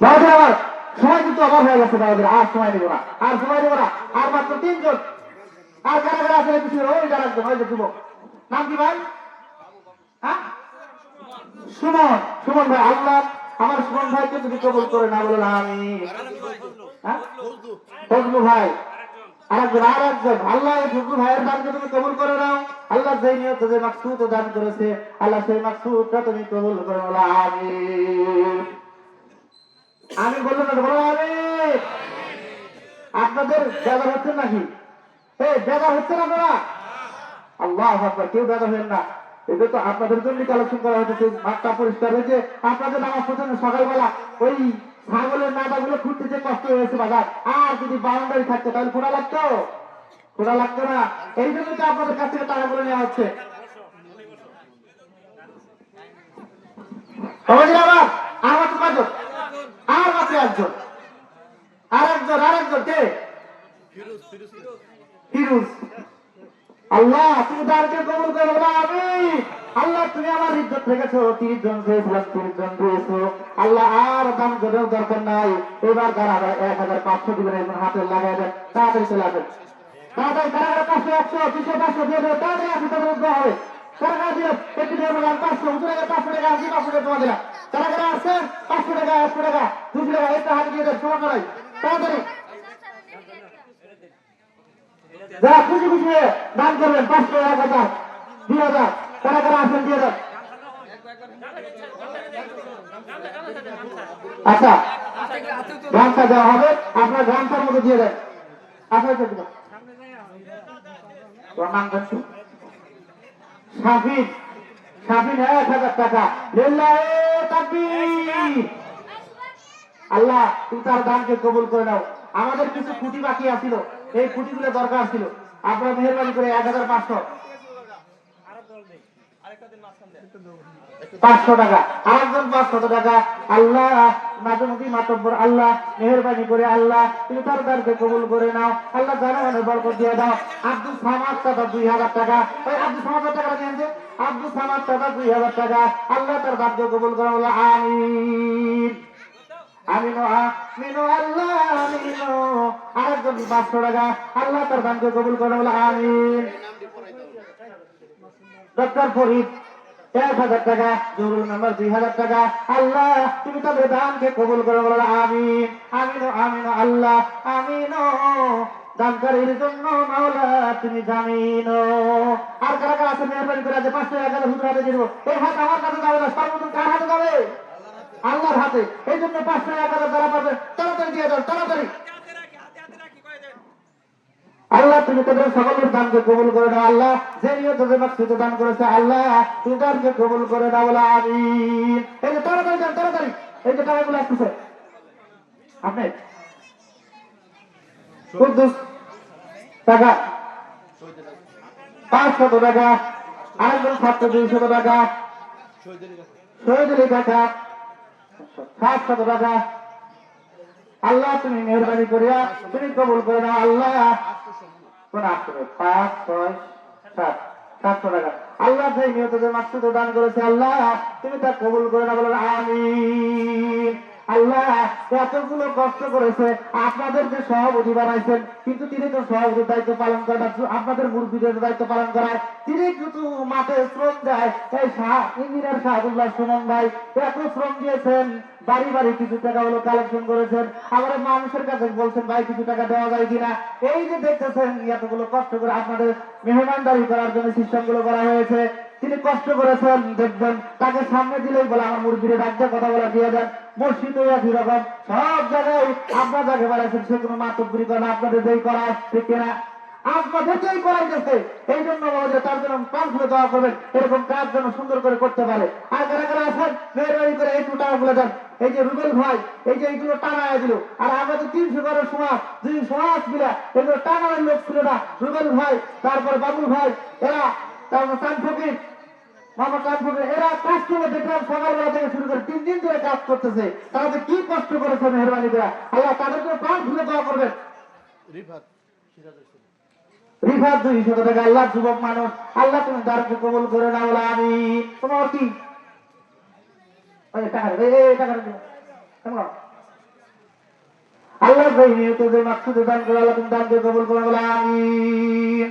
বাবাদের সময় কিন্তু অভাব হয়ে গেছে। বাবাদের আর সময় দেবো না, আর সময় দেবো না। আর মাত্র 3 জন। আর কারা কারা আছে পিছনে? ওই যারা একজন, ওই যে যুবক নাম কি ভাই? হ্যাঁ সুমন। সুমন ভাই, আল্লাহ আমার সুমন ভাইকে তুমি কবুল করে না বলে আমি। ফজলু ভাই আরেকজন, আল্লাহ এই ফজলু ভাইয়ের দানকে তুমি কবুল করে নাও। আল্লাহ যেই নিয়ত যে মাকসুদ দান করেছে আল্লাহ সেই মাকসুদটা তুমি কবুল করে বলো আমিন। আমি বললাম না, বলো আমিন। আপনাদের বেজার হচ্ছে নাকি? বেজার হচ্ছে না তোরা? আল্লাহু আকবার। কেউ বেজার হবেন না, এটা তো আপনাদের জন্য কালেকশন করা হয়েছে। মাঠটা পরিষ্কার হয়েছে, আপনাদের নামাজ পড়ছেন সকালবেলা। ওই ছাগলের নাদাগুলো খুঁজতে যে কষ্ট হয়েছে বাজার, আর যদি বাউন্ডারি থাকতো তাহলে খোঁড়া লাগতো না। এই জন্য তো আপনাদের কাছ থেকে টাকাগুলো নেওয়া হচ্ছে। আর মাত্র 5 জন, আর মাত্র 1 জন, আরেকজন কে? ফিরোজ। আল্লাহ তুমি দানকে কবুল করে বলো আমিন। আল্লাহ তুমি আমার ইজ্জত রেখেছো, 30 জন চেয়েছিলাম 30 জন দিয়েছো। আল্লাহ আর দান করেও দরকার নাই। এবার যারা 1500 দিবেন এখন হাতে লাগাই দেন, তাড়াতাড়ি চলে আসেন। তাড়াতাড়ি কারা 500 100 200 500 দিয়ে দেবে, তাড়াতাড়ি আসে, তাদের উদ্যোগ হবে। কারা কারা দিলেন একটু দিয়ে বললাম 500 500 টাকা আসি, 500 টাকা জমা দিলাম। কারা কারা আসছেন 500 টাকা 100 টাকা 200 টাকা একটা হাতে দিয়ে দেন, সময় নাই, তাড়াতাড়ি। যারা খুশি খুশি দান করবেন 500 1000 2000 কারা কারা আসেন দিয়ে দেন। আচ্ছা গামছা দেওয়া হবে, আপনার গামছার মধ্যে দিয়ে দেন। আচ্ছা শাফিন 1000 টাকা। আল্লাহ তুমি তার দানকে কবুল করে নাও। আমাদের কিছু খুঁটি বাকি আছিল, এই খুঁটিগুলো দরকার ছিল, আপনারা মেহরবানি করে 1500 টাকা, আরেকজন 500 টাকা। আল্লাহ নাজমুখী মাতব্বর, আল্লাহ মেহরবানি করে আল্লাহ তুমি তার দানকে কবুল করে নাও। আল্লাহ জানানের বরকত দিয়ে দাও। আব্দুল সামাদ চাচা 2000 টাকা। ওই আব্দুল সামাদ টাকা নিয়ে আব্দুল সামাদ চাচা 2000 টাকা। আল্লাহ তার দানকে কবুল করে বলো আমিন। আমিনো আমিনো আল্লাহ আমিনো। আরেকজন 500 টাকা। আল্লাহ তার দানকে কবুল করে বলো আমিন। ডক্টর ফরিদ 1000 টাকা। জরুরি নাম্বার 2000 টাকা। আল্লাহ তুমি তাদের দানকে কবুল করে বলো আমিন। আমিনো আমিনো আল্লাহ আমিনো। দানকারীর জন্য মাওলা তুমি জামিনো। আর কারা কারা আছে মেহরবানি করে 500 টাকা হুজুর হাতে দিয়ে দেবো। এই হাত আমার কাছে যাবে না, সর্বপ্রথম কার হাতে যাবে? আল্লাহর হাতে। এই জন্য 500 টাকা যারা পাবে তাড়াতাড়ি দিয়ে দাও, তাড়াতাড়ি। আল্লাহ তুমি তাদের সকলের দানকে কবুল করে দাও। আল্লাহ যে নিয়তে যে মাকসুদে দান করেছে আল্লাহ তুমি দানকে কবুল করে দাও, বলে আমিন। এই যে তাড়াতাড়ি যান, তাড়াতাড়ি। এই যে টাকাগুলো আসতেছে আপনি কুদ্দুস টাকা 500 টাকা, আরেকজন ছাত্র 200 টাকা, শহীদুল টাকা 700 টাকা। আল্লাহ তুমি মেহরবানি করিয়া তুমি কবুল করে দাও আল্লাহ। কোন 5, 6, 7, 700 টাকা। আল্লাহ যে নিয়ত যে মাকসুদে দান করেছে আল্লাহ তুমি তা কবুল করে দাও, বলেন আমিন। আল্লাহ এতগুলো কষ্ট করেছে, আপনাদের যে সভাপতি বানাইছেন, কিন্তু তিনি তো সভাপতির দায়িত্ব পালন করেন না, আপনাদের মুরব্বীদের দায়িত্ব পালন করায়। তিনি কিন্তু মাঠে শ্রম দেয়। এই ইঞ্জিনিয়ার শাহাদুল্লাহ সুমন ভাই এত শ্রম দিয়েছেন, বাড়ি বাড়ি কিছু টাকা হলো কালেকশন করেছেন, আবার মানুষের কাছে বলছেন ভাই কিছু টাকা দেওয়া যায় কিনা। এই যে দেখতেছেন এতগুলো কষ্ট করে আপনাদের মেহমানদারি করার জন্য সিস্টেম গুলো করা হয়েছে, তিনি কষ্ট করেছেন। দেখবেন তাকে সামনে দিলেই বলে আমার মুরব্বীরে ডাক্তার কথা বলা দিয়ে দেন। মসজিদ একই রকম, সব জায়গায় আপনার যাকে বাড়াইছেন সে কোনো মাতব্বরি করে না, আপনাদের যেই করা ঠিক কিনা আপনাদের যেই করাই গেছে। এই জন্য বলে তার জন্য প্রাণ খুলে দেওয়া করবেন, এরকম কাজ যেন সুন্দর করে করতে পারে। আর কারা কারা আছেন মেহরবানি করে একটু টাকা খুলে দেন। এই যে রুবেল ভাই এই যে এইগুলো টানায় দিল, আর আমরা তো 300 ঘরের সমাজ, দুই সমাজ মিলা এগুলো টানার লোক ছিল না। রুবেল ভাই, তারপর বাবুল ভাই, এরা তারপর চান ফকির, মামা চান ফকির, এরা কাজ করে দেখলাম সকালবেলা থেকে শুরু করে 3 দিন ধরে কাজ করতেছে। তারা যে কি কষ্ট করেছে মেহরবানি করে আল্লাহ তাদের জন্য প্রাণ খুলে দেওয়া করবেন। রিফাত 200 টাকা। আল্লাহ যুবক মানুষ, আল্লাহ তুমি দারকে কবুল করে নাও, বলে আমিন। তোমার কি আল্লাহ ভাই নিয়ত যে মাকসুদে দান করে আল্লাহ তুমি দানকে কবুল করে, বলে আমিন।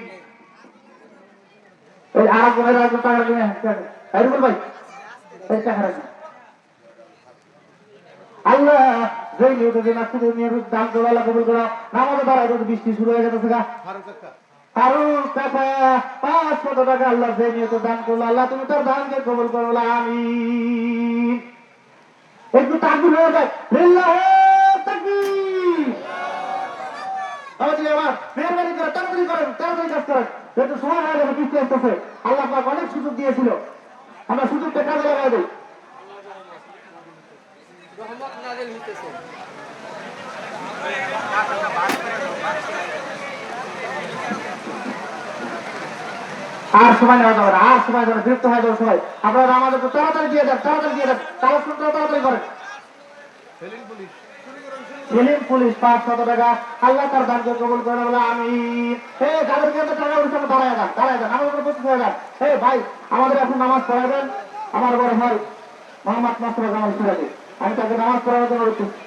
এই আরেকজনের টাকা কিনে রুবেল ভাই এই টাকা রাখবেন। আল্লাহ যে নিয়ত যে মাকসুদে নিয়ত দান করে আল্লাহ কবুল করো। নামাজে দাঁড়ায় যদি বৃষ্টি শুরু হয়ে গেছে ফারুক কাকা 500 টাকা। আল্লাহ যে নিয়ত দান করলো আল্লাহ তুমি তার দানকে কবুল করো, বলে আমিন। একটু তাকবীর হয়ে যায়, লিল্লাহি তাকবীর। আমার মেহরবানি করে তাড়াতাড়ি করেন, তাড়াতাড়ি কাজ করেন, একটু সময় হয়ে যাবে, বৃষ্টি আসতেছে। আল্লাহ পাক অনেক সুযোগ দিয়েছিল, আমরা সুযোগটা কাজে লাগাই দিই। আর সময় নেওয়া যাবে না, আর সময় যাবে, বিরক্ত হয়ে যাবে সবাই। আপনারা আমাদের তাড়াতাড়ি দিয়ে দেন, তাড়াতাড়ি দিয়ে দেন, কালেকশনটা তাড়াতাড়ি করেন। সেলিম পুলিশ 500 টাকা। আল্লাহ তার দানকে কবুল করে, বলে আমিন। যাদেরকে টাকা ওর সামনে দাঁড়ায় যান, দাঁড়ায় যান, আমার উপরে প্রস্তুত হয়ে যান। ভাই আমাদের এখন নামাজ পড়াবেন আমার বড় ভাই মোহাম্মদ মাসুদ জামাল সিরাজি, আমি তাকে নামাজ পড়ানোর জন্য অনুরোধ করছি।